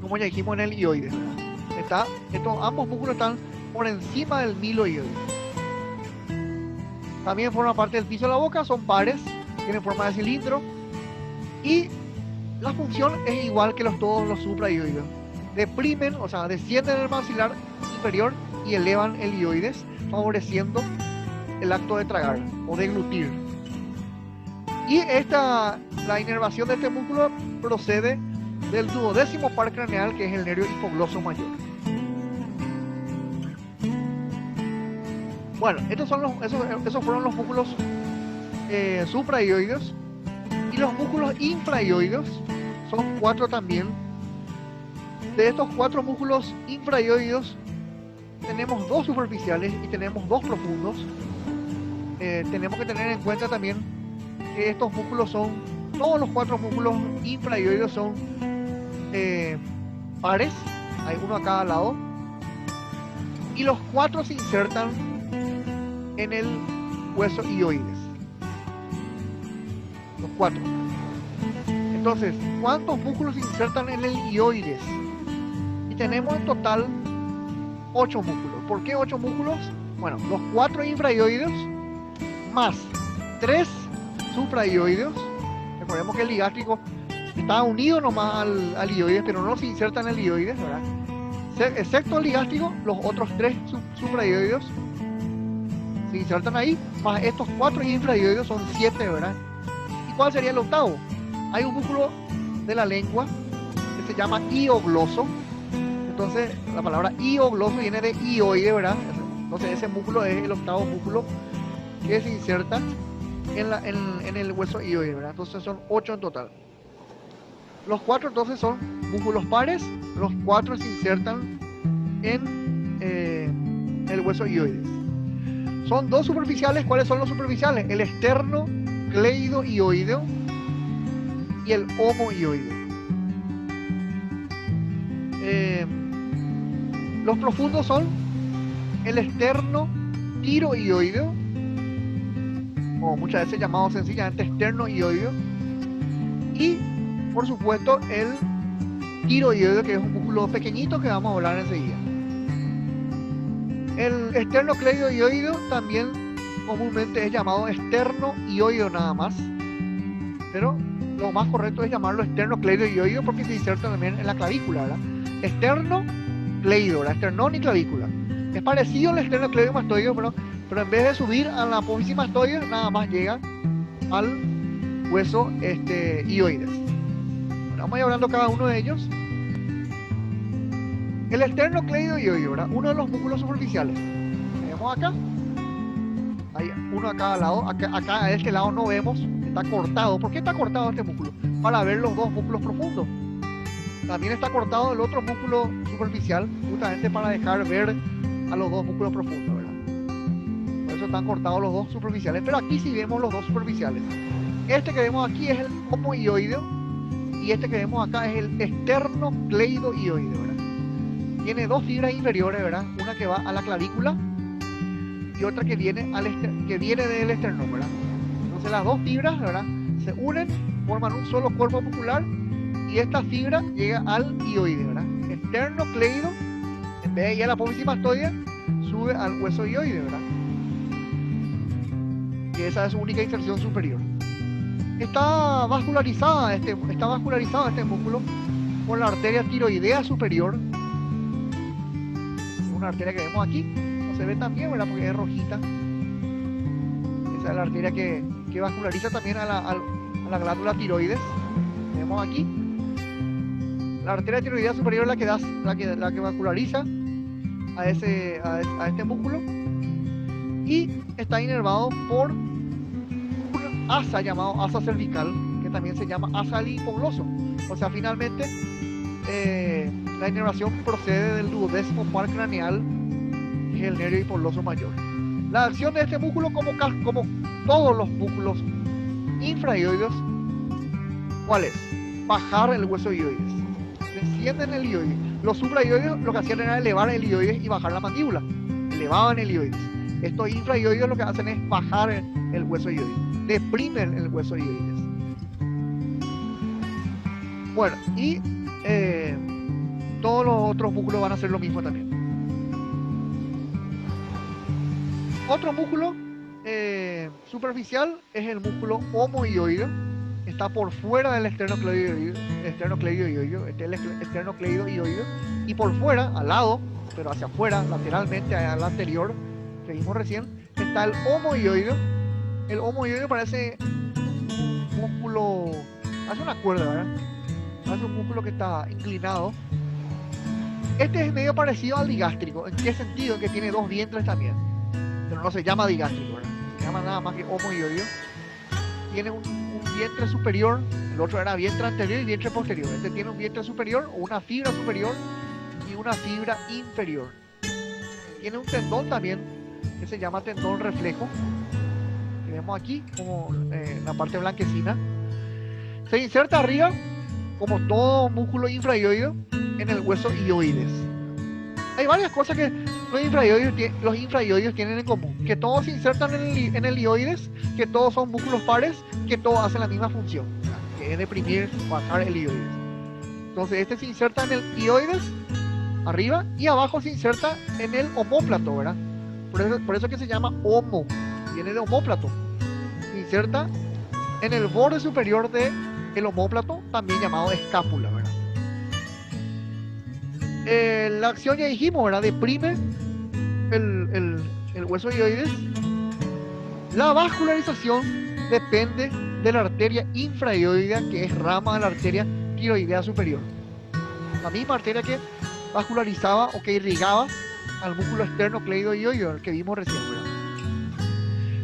como ya dijimos, en el ioides, ¿verdad? Ambos músculos están por encima del miloioide. También forman parte del piso de la boca, son pares, tienen forma de cilindro, y la función es igual que todos los supraioides. Deprimen, o sea, descienden el maxilar inferior y elevan el ioides, favoreciendo el acto de tragar o deglutir. Y la inervación de este músculo procede del duodécimo par craneal, que es el nervio hipogloso mayor. Bueno, esos fueron los músculos supraioides. Y los músculos infraioides son 4 también. De estos 4 músculos infraioides tenemos 2 superficiales y tenemos 2 profundos. Tenemos que tener en cuenta también que estos músculos todos los 4 músculos infraioides son pares, hay uno a cada lado, y los 4 se insertan en el hueso ioides. Los 4. Entonces, ¿cuántos músculos se insertan en el ioides? Y tenemos en total 8 músculos. ¿Por qué 8 músculos? Bueno, los 4 infraioides más 3 supraioides. Recordemos que el ligástrico está unido nomás al ioides, pero no se inserta en el ioides, ¿verdad? Excepto el ligástrico, los otros 3 supraioides se insertan ahí, más estos 4 infraioides son 7, ¿verdad? ¿Y cuál sería el octavo? Hay un músculo de la lengua que se llama iogloso. Entonces, la palabra iogloso viene de ioide, ¿verdad? Entonces, ese músculo es el octavo músculo que se inserta en el hueso ioide, ¿verdad? Entonces, son 8 en total. Los 4 entonces son músculos pares, los 4 se insertan en el hueso ioides. Son 2 superficiales. ¿Cuáles son los superficiales? El esternocleidoioideo y el homoioideo. Los profundos son el esternotiroioideo, o muchas veces llamado sencillamente esternoioideo, y por supuesto el tiroideo, que es un músculo pequeñito que vamos a hablar enseguida. El esternocleidoioideo también comúnmente es llamado esternoioideo nada más, pero lo más correcto es llamarlo esternocleidoioideo porque se inserta también en la clavícula, ¿verdad? Esternocleido, la esternón y clavícula. Es parecido al esternocleidomastoideo, pero en vez de subir a la apófisis mastoide, nada más llega al hueso ioides. Bueno, vamos a ir hablando cada uno de ellos. El esternocleidoioideo, ¿verdad? Uno de los músculos superficiales. Vemos acá. Hay uno a cada lado. Acá a este lado no vemos. Está cortado. ¿Por qué está cortado este músculo? Para ver los 2 músculos profundos. También está cortado el otro músculo superficial, justamente para dejar ver a los 2 músculos profundos, ¿verdad? Por eso están cortados los 2 superficiales. Pero aquí sí vemos los 2 superficiales. Este que vemos aquí es el homoioideo y este que vemos acá es el esternocleidoioideo, ¿verdad? Tiene 2 fibras inferiores, ¿verdad? Una que va a la clavícula y otra que viene del esternón, ¿verdad? Entonces las 2 fibras, ¿verdad?, se unen, forman un solo cuerpo muscular y esta fibra llega al ioide, ¿verdad? Esternocleido, en vez de ir a la apófisis mastoide, sube al hueso ioide, ¿verdad? Y esa es su única inserción superior. Está vascularizado este músculo por la arteria tiroidea superior, una arteria que vemos aquí, no se ve tan bien, ¿verdad?, porque es rojita. Esa es la arteria que vasculariza también a la glándula tiroides. Vemos aquí. La arteria tiroidea superior es la que vasculariza a este músculo y está inervado por asa llamado asa cervical, que también se llama asa del hipogloso. O sea, finalmente la inervación procede del duodécimo par craneal, que es el nervio hipogloso mayor. La acción de este músculo, como todos los músculos infraioides, ¿cuál es? Bajar el hueso hioides. Descienden el hioides. Los supraioides lo que hacían era elevar el hioides y bajar la mandíbula. Elevaban el hioides. Estos infraioides lo que hacen es bajar el hueso hioides. Deprimen el hueso hioides. Bueno, y todos los otros músculos van a hacer lo mismo también. Otro músculo superficial es el músculo homohioideo. Está por fuera del esternocleidoideo, y por fuera, al lado, pero hacia afuera, lateralmente al anterior, que vimos recién, está el homohioideo. El homohioideo parece un músculo, hace una cuerda, ¿verdad? Hace un músculo que está inclinado. Este es medio parecido al digástrico. ¿En qué sentido? Que tiene dos vientres también, pero no se llama digástrico, ¿verdad? Se llama nada más que homohioideo. Tiene un vientre superior, el otro era vientre anterior y vientre posterior. Este tiene un vientre superior, o una fibra superior y una fibra inferior. Tiene un tendón también que se llama tendón reflejo, que vemos aquí como la parte blanquecina. Se inserta arriba, como todo músculo infraioideo, en el hueso hioides. Hay varias cosas que los infraioides tienen en común: que todos se insertan en el hioides, que todos son músculos pares, que todos hacen la misma función, que es deprimir, bajar el hioides. Entonces este se inserta en el hioides arriba, y abajo se inserta en el omóplato, ¿verdad? Por eso que se llama homo, viene de omóplato. Se inserta en el borde superior del omóplato, también llamado escápula, ¿verdad? La acción, ya dijimos, ¿verdad? Deprime el hueso hioides. La vascularización depende de la arteria infrahioidea, que es rama de la arteria tiroidea superior. La misma arteria que vascularizaba o que irrigaba al músculo esternocleidohioideo, el que vimos recién, ¿verdad?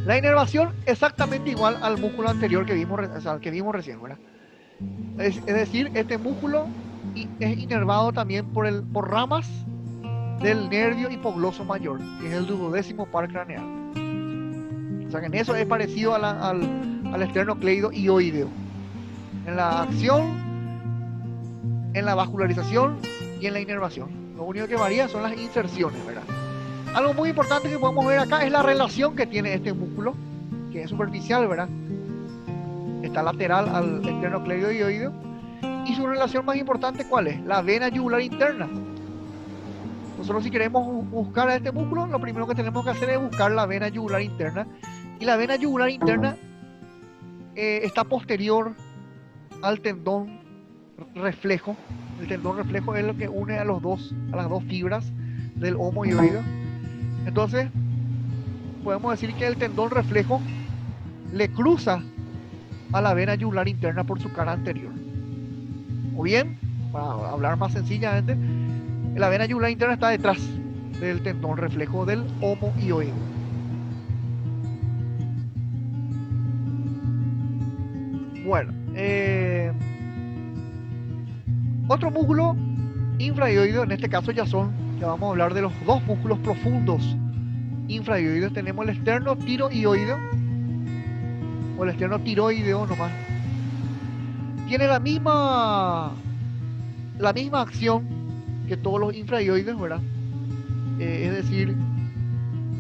La inervación exactamente igual al músculo anterior que vimos recién, ¿verdad? Es decir, este músculo es inervado también por ramas del nervio hipogloso mayor, que es el duodécimo par craneal. O sea que en eso es parecido al esternocleidohioideo. En la acción, en la vascularización y en la inervación. Lo único que varía son las inserciones, ¿verdad? Algo muy importante que podemos ver acá es la relación que tiene este músculo, que es superficial, ¿verdad? Está lateral al esternocleidohioideo. Y su relación más importante, ¿cuál es? La vena yugular interna. Nosotros, si queremos buscar a este músculo, lo primero que tenemos que hacer es buscar la vena yugular interna. Y la vena yugular interna está posterior al tendón reflejo. El tendón reflejo es lo que une a las dos fibras del homohioideo. Entonces, podemos decir que el tendón reflejo le cruza a la vena yugular interna por su cara anterior. O bien, para hablar más sencillamente, la vena yugular interna está detrás del tendón reflejo del homohioideo. Bueno, otro músculo infrahioideo, en este caso ya vamos a hablar de los dos músculos profundos infrahioideos. Tenemos el esternotiroideo, o el esternotiroideo nomás. Tiene la misma acción que todos los infrahioides, ¿verdad? Es decir,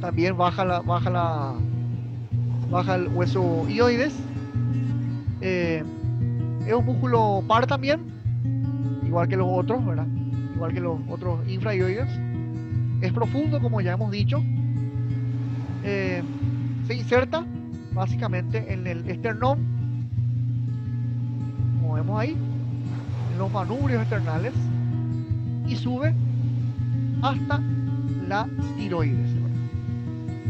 también baja el hueso hioides. Es un músculo par también, igual que los otros, ¿verdad? Igual que los otros infrahioides. Es profundo, como ya hemos dicho. Se inserta básicamente en el esternón, como vemos ahí, en los manubrios esternales, y sube hasta la tiroides, ¿verdad?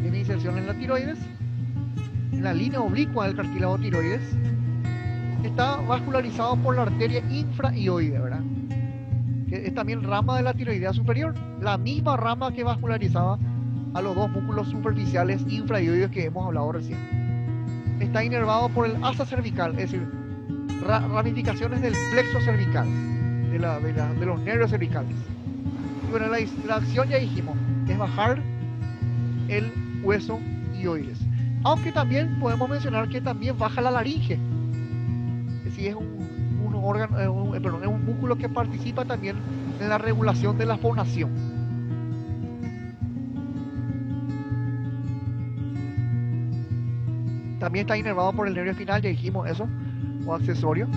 Tiene inserción en la tiroides, en la línea oblicua del cartílago tiroides. Está vascularizado por la arteria infrahioidea, ¿verdad? Que es también rama de la tiroidea superior, la misma rama que vascularizaba a los dos músculos superficiales infrahioideos que hemos hablado recién. está inervado por el asa cervical, es decir, ramificaciones del plexo cervical, de los nervios cervicales. Y bueno, la acción ya dijimos, es bajar el hueso hioides. Aunque también podemos mencionar que también baja la laringe. Es decir, es un órgano, perdón, es un músculo que participa también en la regulación de la fonación. También está inervado por el nervio espinal, ya dijimos eso, o accesorio.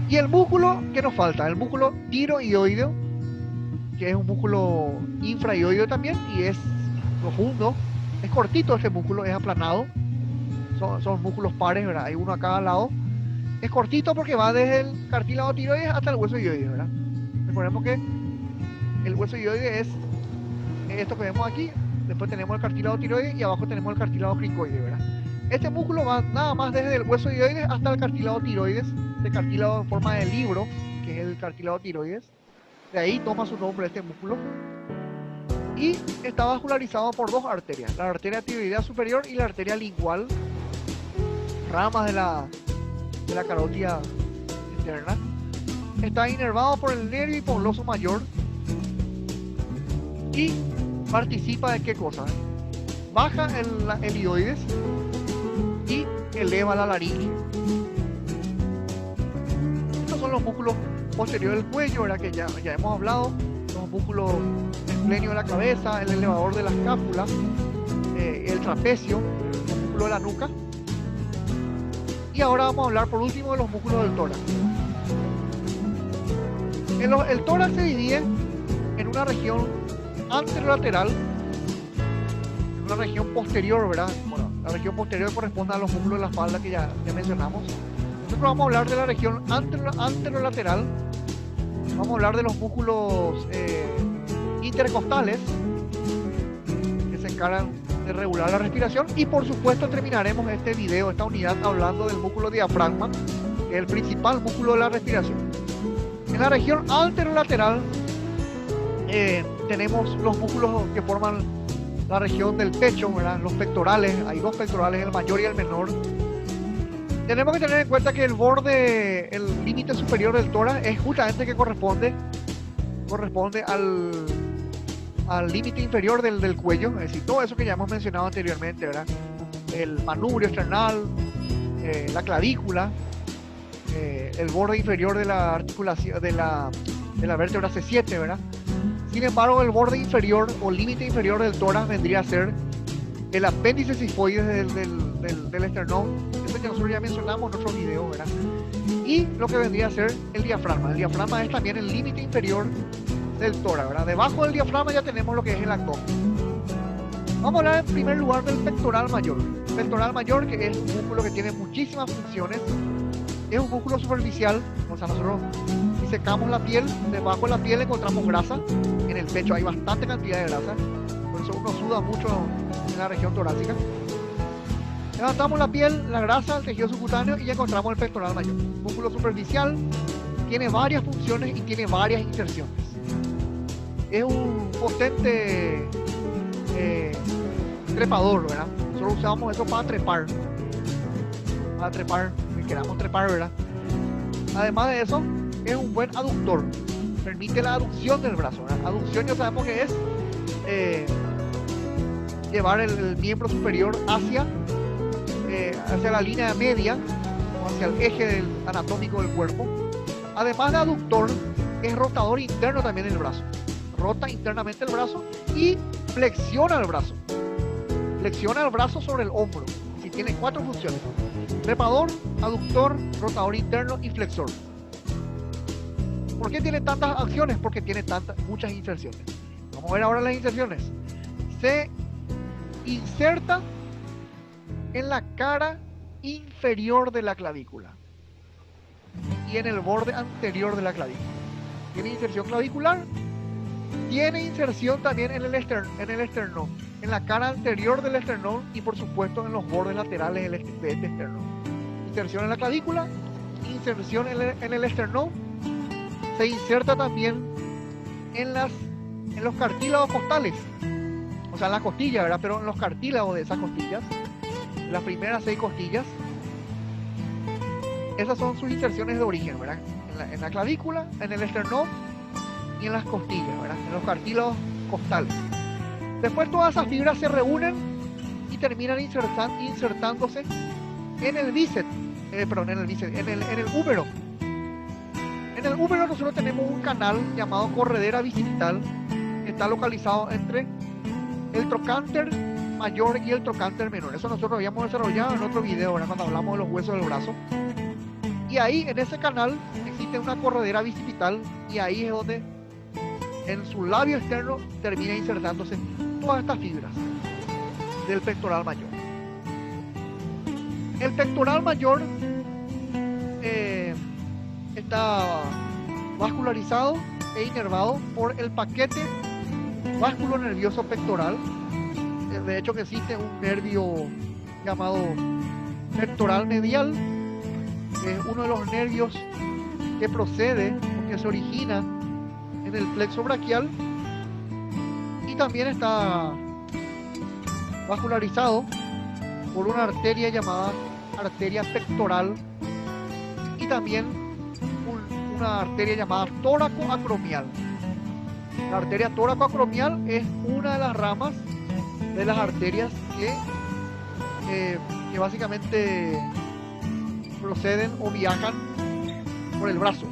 Y el músculo que nos falta, el músculo tiroideo, que es un músculo infrahioideo también, y es profundo, es cortito este músculo, es aplanado, son músculos pares, ¿verdad? Hay uno a cada lado. Es cortito porque va desde el cartílago tiroides hasta el hueso hioide, ¿verdad? Recordemos que el hueso hioide es esto que vemos aquí, después tenemos el cartílago tiroides y abajo tenemos el cartílago cricoide, ¿verdad? Este músculo va nada más desde el hueso hioides hasta el cartílago tiroides, de cartílago en forma de libro, que es el cartílago tiroides. De ahí toma su nombre este músculo. Y está vascularizado por dos arterias, la arteria tiroidea superior y la arteria lingual, ramas de la carótida interna. Está inervado por el nervio hipogloso mayor y participa de qué cosa? Baja el hioides y eleva la laringe. Estos son los músculos posteriores del cuello, ¿verdad? Que ya hemos hablado, los músculos esplenio de la cabeza, el elevador de la escápula, el trapecio, el músculo de la nuca. Y ahora vamos a hablar por último de los músculos del tórax. El tórax se divide en una región anterolateral, en una región posterior, ¿verdad? Bueno, la región posterior corresponde a los músculos de la espalda que ya mencionamos. Nosotros vamos a hablar de la región anterolateral, vamos a hablar de los músculos intercostales que se encargan de regular la respiración, y por supuesto terminaremos este video, esta unidad, hablando del músculo diafragma, que es el principal músculo de la respiración. En la región anterolateral tenemos los músculos que forman la región del pecho, ¿verdad? Los pectorales, hay dos pectorales, el mayor y el menor. Tenemos que tener en cuenta que el borde, el límite superior del tórax es justamente que corresponde al límite inferior del cuello, es decir, todo eso que ya hemos mencionado anteriormente, ¿verdad? El manubrio esternal, la clavícula, el borde inferior de la articulación de la vértebra C7, ¿verdad? Sin embargo, el borde inferior o límite inferior del tórax vendría a ser el apéndice cifoides del esternón, eso que nosotros ya mencionamos en otro video, ¿verdad? Y lo que vendría a ser el diafragma. El diafragma es también el límite inferior del tórax, ¿verdad? Debajo del diafragma ya tenemos lo que es el abdomen. Vamos a hablar en primer lugar del pectoral mayor. El pectoral mayor, que es un músculo que tiene muchísimas funciones, es un músculo superficial. O sea, nosotros si secamos la piel, debajo de la piel encontramos grasa. En el pecho hay bastante cantidad de grasa, por eso uno suda mucho en la región torácica. Levantamos la piel, la grasa, el tejido subcutáneo y ya encontramos el pectoral mayor. Músculo superficial, tiene varias funciones y tiene varias inserciones. Es un potente trepador, ¿verdad? Nosotros usamos eso para trepar, si queramos trepar, ¿verdad? Además de eso, es un buen aductor, permite la aducción del brazo, ¿verdad? Aducción ya sabemos que es llevar el miembro superior hacia la línea media o hacia el eje anatómico del cuerpo. Además de aductor, es rotador interno también del brazo. Rota internamente el brazo y flexiona el brazo. Flexiona el brazo sobre el hombro. Si tiene 4 funciones: trepador, aductor, rotador interno y flexor. ¿Por qué tiene tantas acciones? Porque tiene muchas inserciones. Vamos a ver ahora las inserciones. Se inserta en la cara inferior de la clavícula y en el borde anterior de la clavícula. Tiene inserción clavicular, tiene inserción también en el esternón, en la cara anterior del esternón y por supuesto en los bordes laterales de este esternón. Inserción en la clavícula, inserción en el esternón. Se inserta también en los cartílagos costales, o sea en las costillas, ¿verdad? Pero en los cartílagos de esas costillas. las primeras 6 costillas. Esas son sus inserciones de origen, ¿verdad? En la clavícula, en el esternón y en las costillas, ¿verdad? En los cartílagos costales. Después todas esas fibras se reúnen y terminan insertándose en el bíceps, en el húmero. En el húmero nosotros tenemos un canal llamado corredera bicipital que está localizado entre el trocánter mayor y el trocánter menor. Eso nosotros habíamos desarrollado en otro video, ¿verdad? Cuando hablamos de los huesos del brazo. Y ahí, en ese canal, existe una corredera bicipital y ahí es donde en su labio externo termina insertándose todas estas fibras del pectoral mayor. El pectoral mayor está vascularizado e inervado por el paquete vásculo nervioso pectoral. De hecho que existe un nervio llamado pectoral medial, que es uno de los nervios que procede o que se origina en el plexo braquial, y también está vascularizado por una arteria llamada arteria pectoral y también una arteria llamada tóraco-acromial. La arteria tóraco-acromial es una de las ramas de las arterias que básicamente proceden o viajan por el brazo.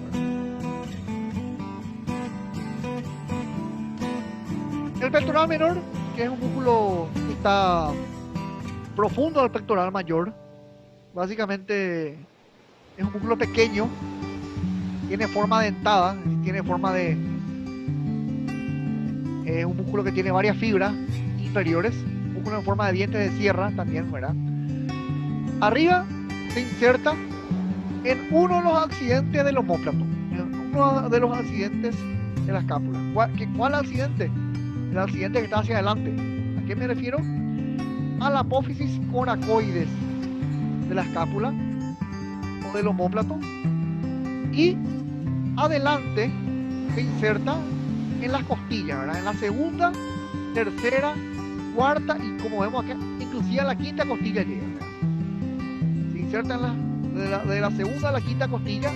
El pectoral menor, que es un músculo que está profundo al pectoral mayor, básicamente es un músculo pequeño, tiene forma dentada, tiene forma de... es un músculo que tiene varias fibras inferiores, un músculo en forma de dientes de sierra también, ¿verdad? Arriba se inserta en uno de los accidentes del omóplato, en uno de los accidentes de la escápula. ¿Cuál accidente? El accidente que está hacia adelante. ¿A qué me refiero? A la apófisis coracoides de la escápula o del omóplato, y adelante se inserta en las costillas, ¿verdad? En la segunda, tercera, cuarta y, como vemos acá, inclusive a la quinta costilla llega, ¿verdad? Se inserta de la segunda a la quinta costilla,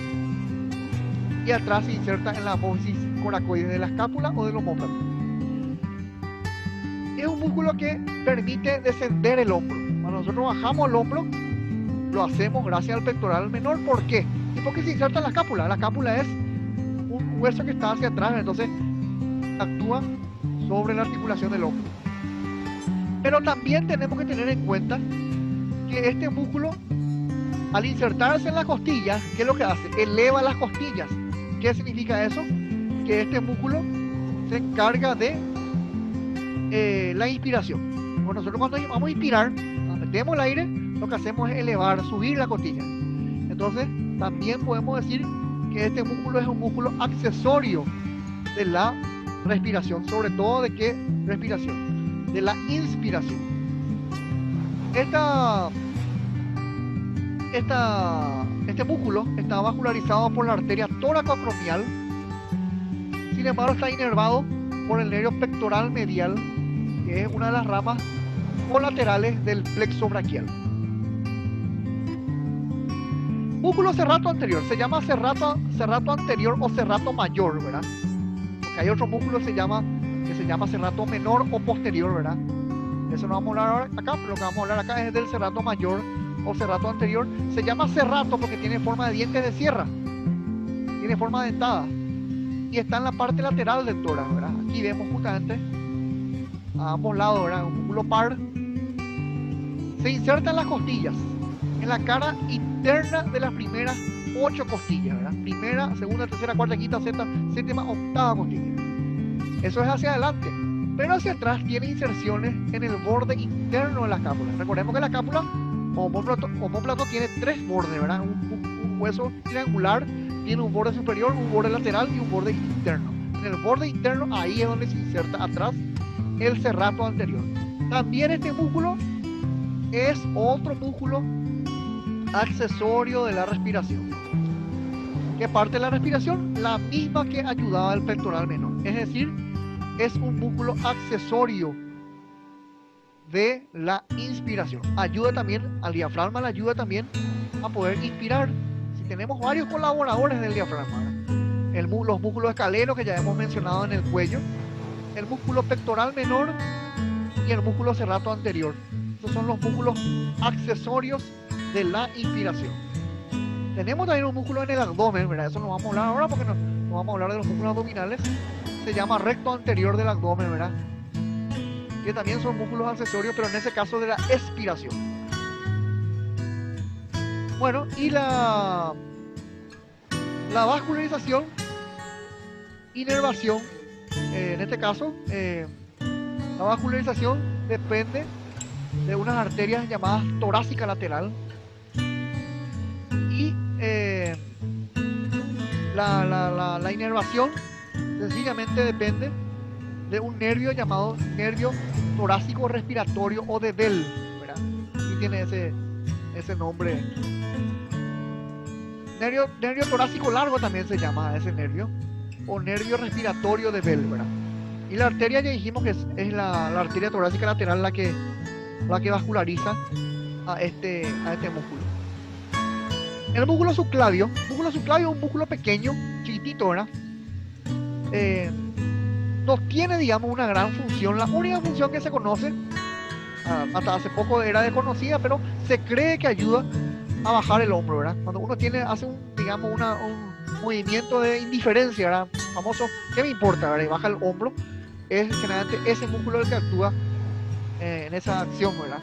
y atrás se inserta en la apófisis coracoides de la escápula o del omóplato. Es un músculo que permite descender el hombro. Cuando nosotros bajamos el hombro, lo hacemos gracias al pectoral menor. ¿Por qué? ¿Y por qué se inserta en la escápula? La escápula es un hueso que está hacia atrás, entonces actúa sobre la articulación del hombro. Pero también tenemos que tener en cuenta que este músculo, al insertarse en las costillas, ¿qué es lo que hace? Eleva las costillas. ¿Qué significa eso? Que este músculo se encarga de la inspiración. Bueno, nosotros cuando vamos a inspirar, cuando metemos el aire, lo que hacemos es elevar, subir la costilla. Entonces, también podemos decir que este músculo es un músculo accesorio de la respiración. ¿Sobre todo de qué respiración? De la inspiración. Este músculo está vascularizado por la arteria tóraco-acromial. Sin embargo, está inervado por el nervio pectoral medial, que es una de las ramas colaterales del plexo braquial. Músculo serrato anterior, se llama serrato anterior o serrato mayor, ¿verdad? Porque hay otro músculo que se llama serrato menor o posterior, ¿verdad? Eso no vamos a hablar acá, pero lo que vamos a hablar acá es del serrato mayor o serrato anterior. Se llama serrato porque tiene forma de dientes de sierra, tiene forma dentada y está en la parte lateral del tórax, ¿verdad? Aquí vemos justamente a ambos lados, ¿verdad? Un músculo par. Se inserta en las costillas, en la cara interna de las primeras 8 costillas, ¿verdad? Primera, segunda, tercera, cuarta, quinta, sexta, séptima, octava costilla. Eso es hacia adelante, pero hacia atrás tiene inserciones en el borde interno de la escápula. Recordemos que la escápula o omóplato tiene 3 bordes, ¿verdad? Un hueso triangular, tiene un borde superior, un borde lateral y un borde interno. En el borde interno, ahí es donde se inserta atrás el serrato anterior. También este músculo es otro músculo accesorio de la respiración. ¿Qué parte de la respiración? La misma que ayudaba al pectoral menor. Es decir, es un músculo accesorio de la inspiración. Ayuda también al diafragma, le ayuda también a poder inspirar. Si tenemos varios colaboradores del diafragma, los músculos escalenos que ya hemos mencionado en el cuello, el músculo pectoral menor y el músculo serrato anterior. Estos son los músculos accesorios de la inspiración. Tenemos también un músculo en el abdomen, ¿verdad? Eso no vamos a hablar ahora porque no vamos a hablar de los músculos abdominales. Se llama recto anterior del abdomen, ¿verdad? Que también son músculos accesorios, pero en ese caso de la expiración. Bueno, y la vascularización, inervación, en este caso, la vascularización depende de unas arterias llamadas torácica lateral y la inervación sencillamente depende de un nervio llamado nervio torácico respiratorio o de Bell, ¿verdad? Y tiene ese nombre. Nervio torácico largo también se llama ese nervio, o nervio respiratorio de Bell, ¿verdad? Y la arteria ya dijimos que es la arteria torácica lateral la que vasculariza a este músculo. El músculo subclavio es un músculo pequeño, chiquitito, ¿verdad? No tiene, digamos, una gran función. La única función que se conoce, hasta hace poco era desconocida, pero se cree que ayuda a bajar el hombro, ¿verdad? Cuando uno hace un movimiento de indiferencia, ¿verdad? Famoso, ¿qué me importa, ¿verdad? Y baja el hombro, es generalmente ese músculo el que actúa en esa acción, ¿verdad?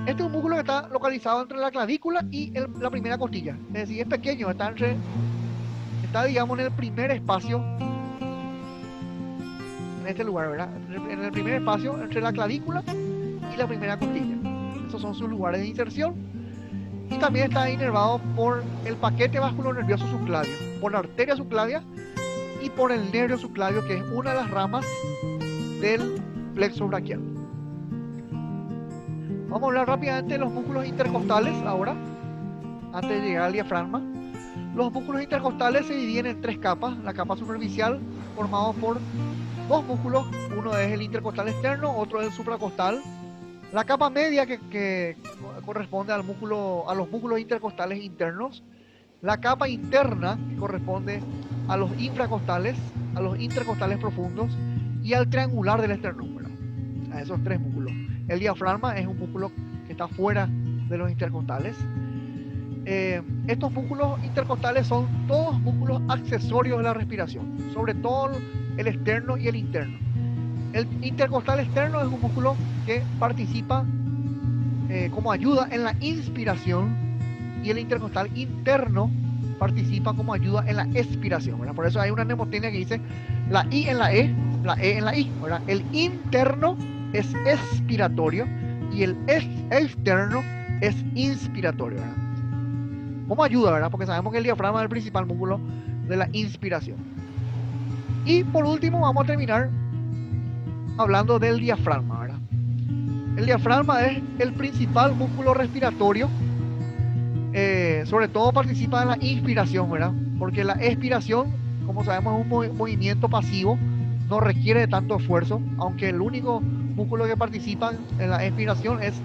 Este es un músculo que está localizado entre la clavícula y la primera costilla. Es decir, es pequeño, está digamos en el primer espacio, en este lugar, ¿verdad? En el primer espacio entre la clavícula y la primera costilla. Esos son sus lugares de inserción. Y también está inervado por el paquete vasculonervioso subclavio, por la arteria subclavia y por el nervio subclavio, que es una de las ramas del plexo braquial. Vamos a hablar rápidamente de los músculos intercostales ahora, antes de llegar al diafragma. Los músculos intercostales se dividen en tres capas. La capa superficial, formado por dos músculos, uno es el intercostal externo, otro es el supracostal. La capa media que corresponde a los músculos intercostales internos. La capa interna que corresponde a los infracostales, a los intercostales profundos y al triangular del esternón, ¿verdad? A esos tres músculos. El diafragma es un músculo que está fuera de los intercostales. Estos músculos intercostales son todos músculos accesorios de la respiración, sobre todo el externo y el interno. El intercostal externo es un músculo que participa como ayuda en la inspiración, y el intercostal interno participa como ayuda en la expiración, ¿verdad? Por eso hay una mnemotecnia que dice la I en la E en la I, ¿verdad? El interno es expiratorio y el externo es inspiratorio, ¿verdad? ¿Cómo ayuda, verdad? Porque sabemos que el diafragma es el principal músculo de la inspiración. Y por último vamos a terminar hablando del diafragma, ¿verdad? El diafragma es el principal músculo respiratorio, sobre todo participa en la inspiración, ¿verdad? Porque la expiración, como sabemos, es un movimiento pasivo, no requiere de tanto esfuerzo, aunque el único músculo que participa en la expiración es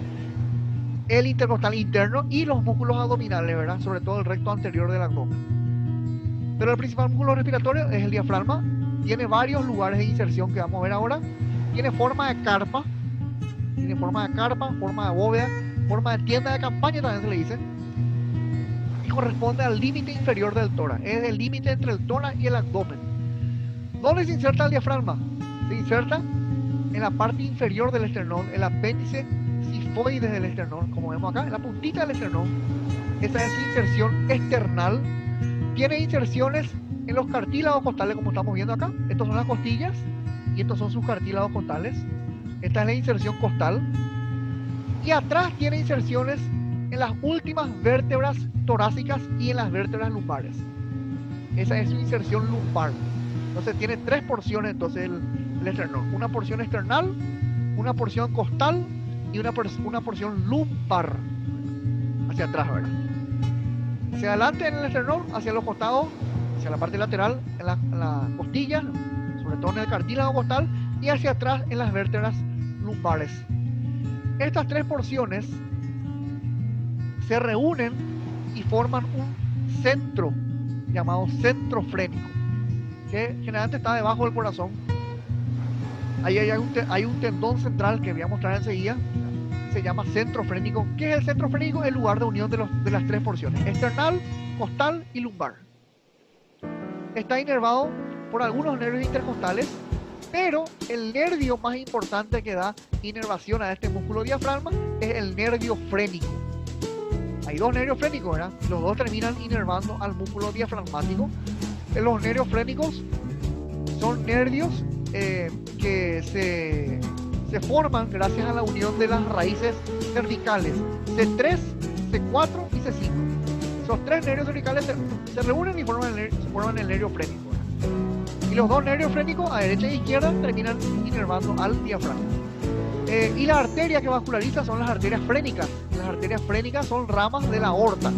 el intercostal interno y los músculos abdominales, ¿verdad? Sobre todo el recto anterior del abdomen. Pero el principal músculo respiratorio es el diafragma. Tiene varios lugares de inserción que vamos a ver ahora. Tiene forma de carpa, forma de bóveda, forma de tienda de campaña también se le dice. Y corresponde al límite inferior del tórax. Es el límite entre el tórax y el abdomen. ¿Dónde se inserta el diafragma? Se inserta en la parte inferior del esternón, el apéndice sifoides del esternón, como vemos acá, en la puntita del esternón. Esa es su inserción external. Tiene inserciones en los cartílagos costales, como estamos viendo acá. Estos son las costillas y estos son sus cartílagos costales. Esta es la inserción costal. Y atrás tiene inserciones en las últimas vértebras torácicas y en las vértebras lumbares. Esa es su inserción lumbar. Entonces tiene tres porciones entonces el esternón. Una porción external, una porción costal y una porción lumbar. Hacia atrás, ¿verdad? Hacia adelante en el esternón, hacia los costados, hacia la parte lateral, en la costilla, sobre todo en el cartílago costal, y hacia atrás en las vértebras lumbares. Estas tres porciones se reúnen y forman un centro llamado centro frénico, que generalmente está debajo del corazón. Ahí hay un tendón central que voy a mostrar enseguida, se llama centro frénico. ¿Qué es el centro frénico? El lugar de unión de las tres porciones, esternal, costal y lumbar. Está inervado por algunos nervios intercostales, pero el nervio más importante que da inervación a este músculo diafragma es el nervio frénico. Hay dos nervios frénicos, ¿verdad? Los dos terminan inervando al músculo diafragmático. Los nervios frénicos son nervios que se forman gracias a la unión de las raíces cervicales C3, C4 y C5. Esos tres nervios cervicales se reúnen y forman el nervio frénico, ¿verdad? Y los dos nervios frénicos, a derecha e izquierda, terminan inervando al diafragma. Y la arteria que vasculariza son las arterias frénicas. Las arterias frénicas son ramas de la aorta.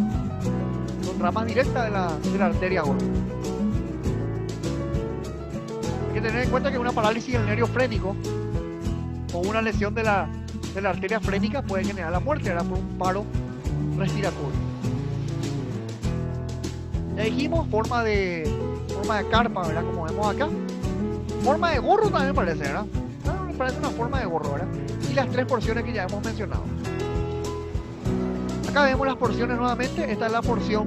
Son ramas directas de la arteria aorta. Hay que tener en cuenta que una parálisis del nervio frénico o una lesión de la arteria frénica puede generar la muerte, ¿verdad? Por un paro respiratorio. Ya dijimos, forma de carpa, ¿verdad? Como vemos acá. Forma de gorro también me parece, ¿verdad? Me parece una forma de gorro, ¿verdad? Y las tres porciones que ya hemos mencionado. Acá vemos las porciones nuevamente. Esta es la porción,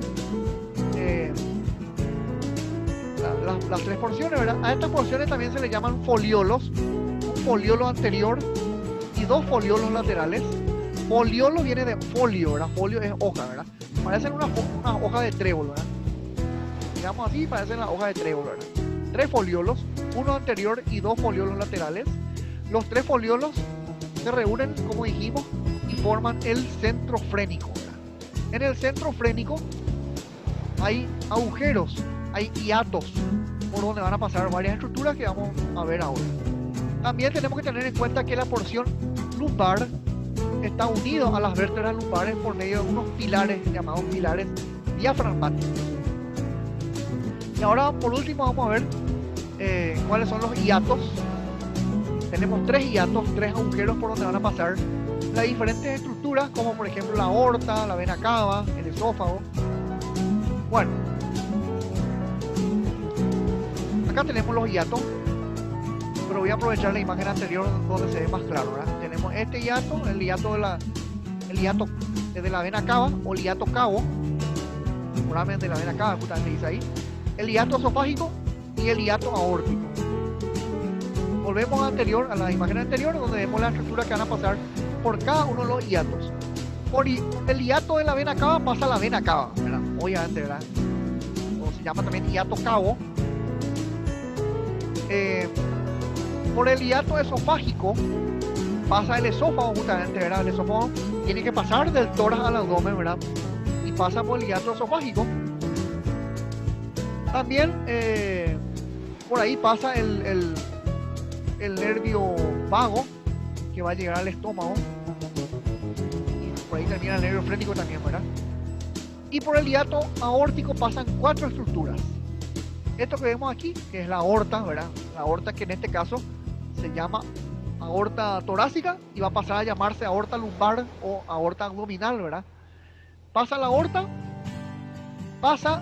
las tres porciones, ¿verdad? A estas porciones también se le llaman foliolos. Un foliolo anterior y dos foliolos laterales. Foliolo viene de folio, ¿verdad? Folio es hoja, ¿verdad? Parecen una hoja de trébol, ¿verdad? Digamos así, parecen la hoja de trébol, ¿verdad? Tres foliolos, uno anterior y dos foliolos laterales. Los tres foliolos se reúnen, como dijimos, y forman el centro frénico, ¿verdad? En el centro frénico hay agujeros, hay hiatos por donde van a pasar varias estructuras que vamos a ver ahora. También tenemos que tener en cuenta que la porción lumbar está unido a las vértebras lumbares por medio de unos pilares llamados pilares diafragmáticos. Y ahora, por último, vamos a ver cuáles son los hiatos. Tenemos tres hiatos, tres agujeros por donde van a pasar las diferentes estructuras, como por ejemplo la aorta, la vena cava, el esófago. Bueno, acá tenemos los hiatos, pero voy a aprovechar la imagen anterior donde se ve más claro, ¿verdad? Tenemos este hiato, el hiato de la vena cava o el hiato cavo, probablemente la vena cava, justamente dice ahí, el hiato esofágico y el hiato aórtico. Volvemos a la imagen anterior donde vemos la estructura que van a pasar por cada uno de los hiatos. Por el hiato de la vena cava pasa la vena cava, ¿verdad? Obviamente, ¿verdad? O se llama también hiato cavo. Por el hiato esofágico pasa el esófago, justamente, ¿verdad? El esófago tiene que pasar del tórax al abdomen, ¿verdad? Y pasa por el hiato esofágico. También por ahí pasa el nervio vago que va a llegar al estómago, y por ahí termina el nervio frénico también, ¿verdad? Y por el hiato aórtico pasan cuatro estructuras. Esto que vemos aquí, que es la aorta, ¿verdad? La aorta, que en este caso se llama aorta torácica y va a pasar a llamarse aorta lumbar o aorta abdominal, ¿verdad? Pasa la aorta, pasa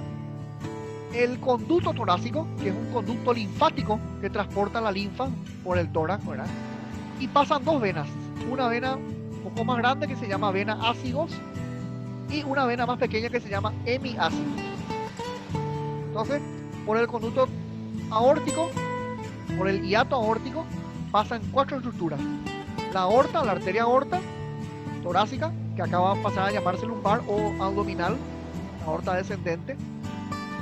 el conducto torácico, que es un conducto linfático que transporta la linfa por el tórax, ¿verdad? Y pasan dos venas, una vena un poco más grande que se llama vena ácigos y una vena más pequeña que se llama hemiácigos. Entonces, por el conducto aórtico, por el hiato aórtico, pasan cuatro estructuras: la aorta, la arteria aorta torácica, que acaba de pasar a llamarse lumbar o abdominal, la aorta descendente.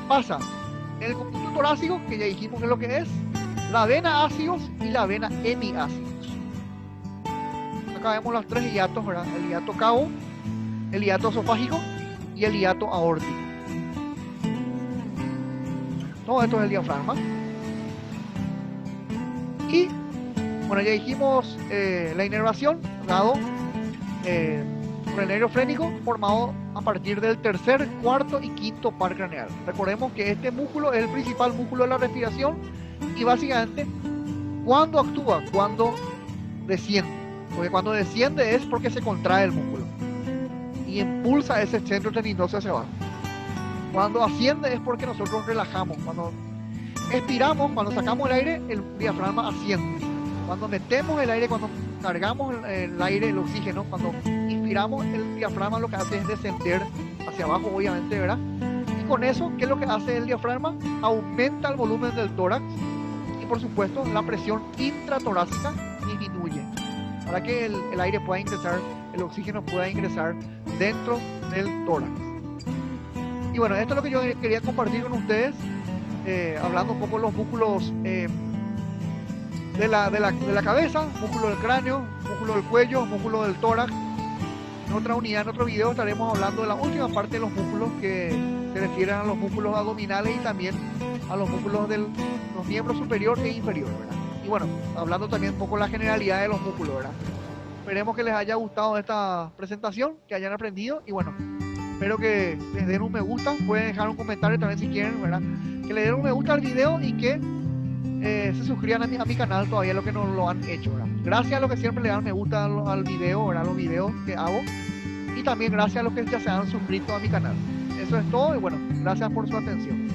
Pasa el conducto torácico, que ya dijimos que es lo que es, la vena ácigos y la vena hemiácigos. Acá vemos los tres hiatos, ¿verdad? El hiato cavo, el hiato esofágico y el hiato aórtico. Todo esto es el diafragma. Y bueno, ya dijimos la inervación dado por el nervio frénico, formado a partir del tercer, cuarto y quinto par craneal. Recordemos que este músculo es el principal músculo de la respiración y básicamente, ¿cuándo actúa? Cuando desciende. Porque cuando desciende es porque se contrae el músculo y impulsa ese centro tendinoso hacia abajo. Cuando asciende es porque nosotros relajamos. Cuando expiramos, cuando sacamos el aire, el diafragma asciende. Cuando metemos el aire, cuando cargamos el aire, el oxígeno, cuando inspiramos, el diafragma lo que hace es descender hacia abajo, obviamente, ¿verdad? Y con eso, ¿qué es lo que hace el diafragma? Aumenta el volumen del tórax y, por supuesto, la presión intratorácica disminuye para que el aire pueda ingresar, el oxígeno pueda ingresar dentro del tórax. Y bueno, esto es lo que yo quería compartir con ustedes, hablando un poco de los músculos de la cabeza, músculo del cráneo, músculo del cuello, músculo del tórax. En otra unidad, en otro video, estaremos hablando de la última parte de los músculos que se refieren a los músculos abdominales y también a los músculos de los miembros superior e inferior, ¿verdad? Y bueno, hablando también un poco de la generalidad de los músculos, ¿verdad? Esperemos que les haya gustado esta presentación, que hayan aprendido y bueno, espero que les den un me gusta, pueden dejar un comentario también si quieren, ¿verdad? Que le den un me gusta al video y que se suscriban a mi canal todavía, lo que no lo han hecho, ¿verdad? Gracias a los que siempre le dan me gusta al video, ¿verdad? Los videos que hago, y también gracias a los que ya se han suscrito a mi canal. Eso es todo y bueno, gracias por su atención.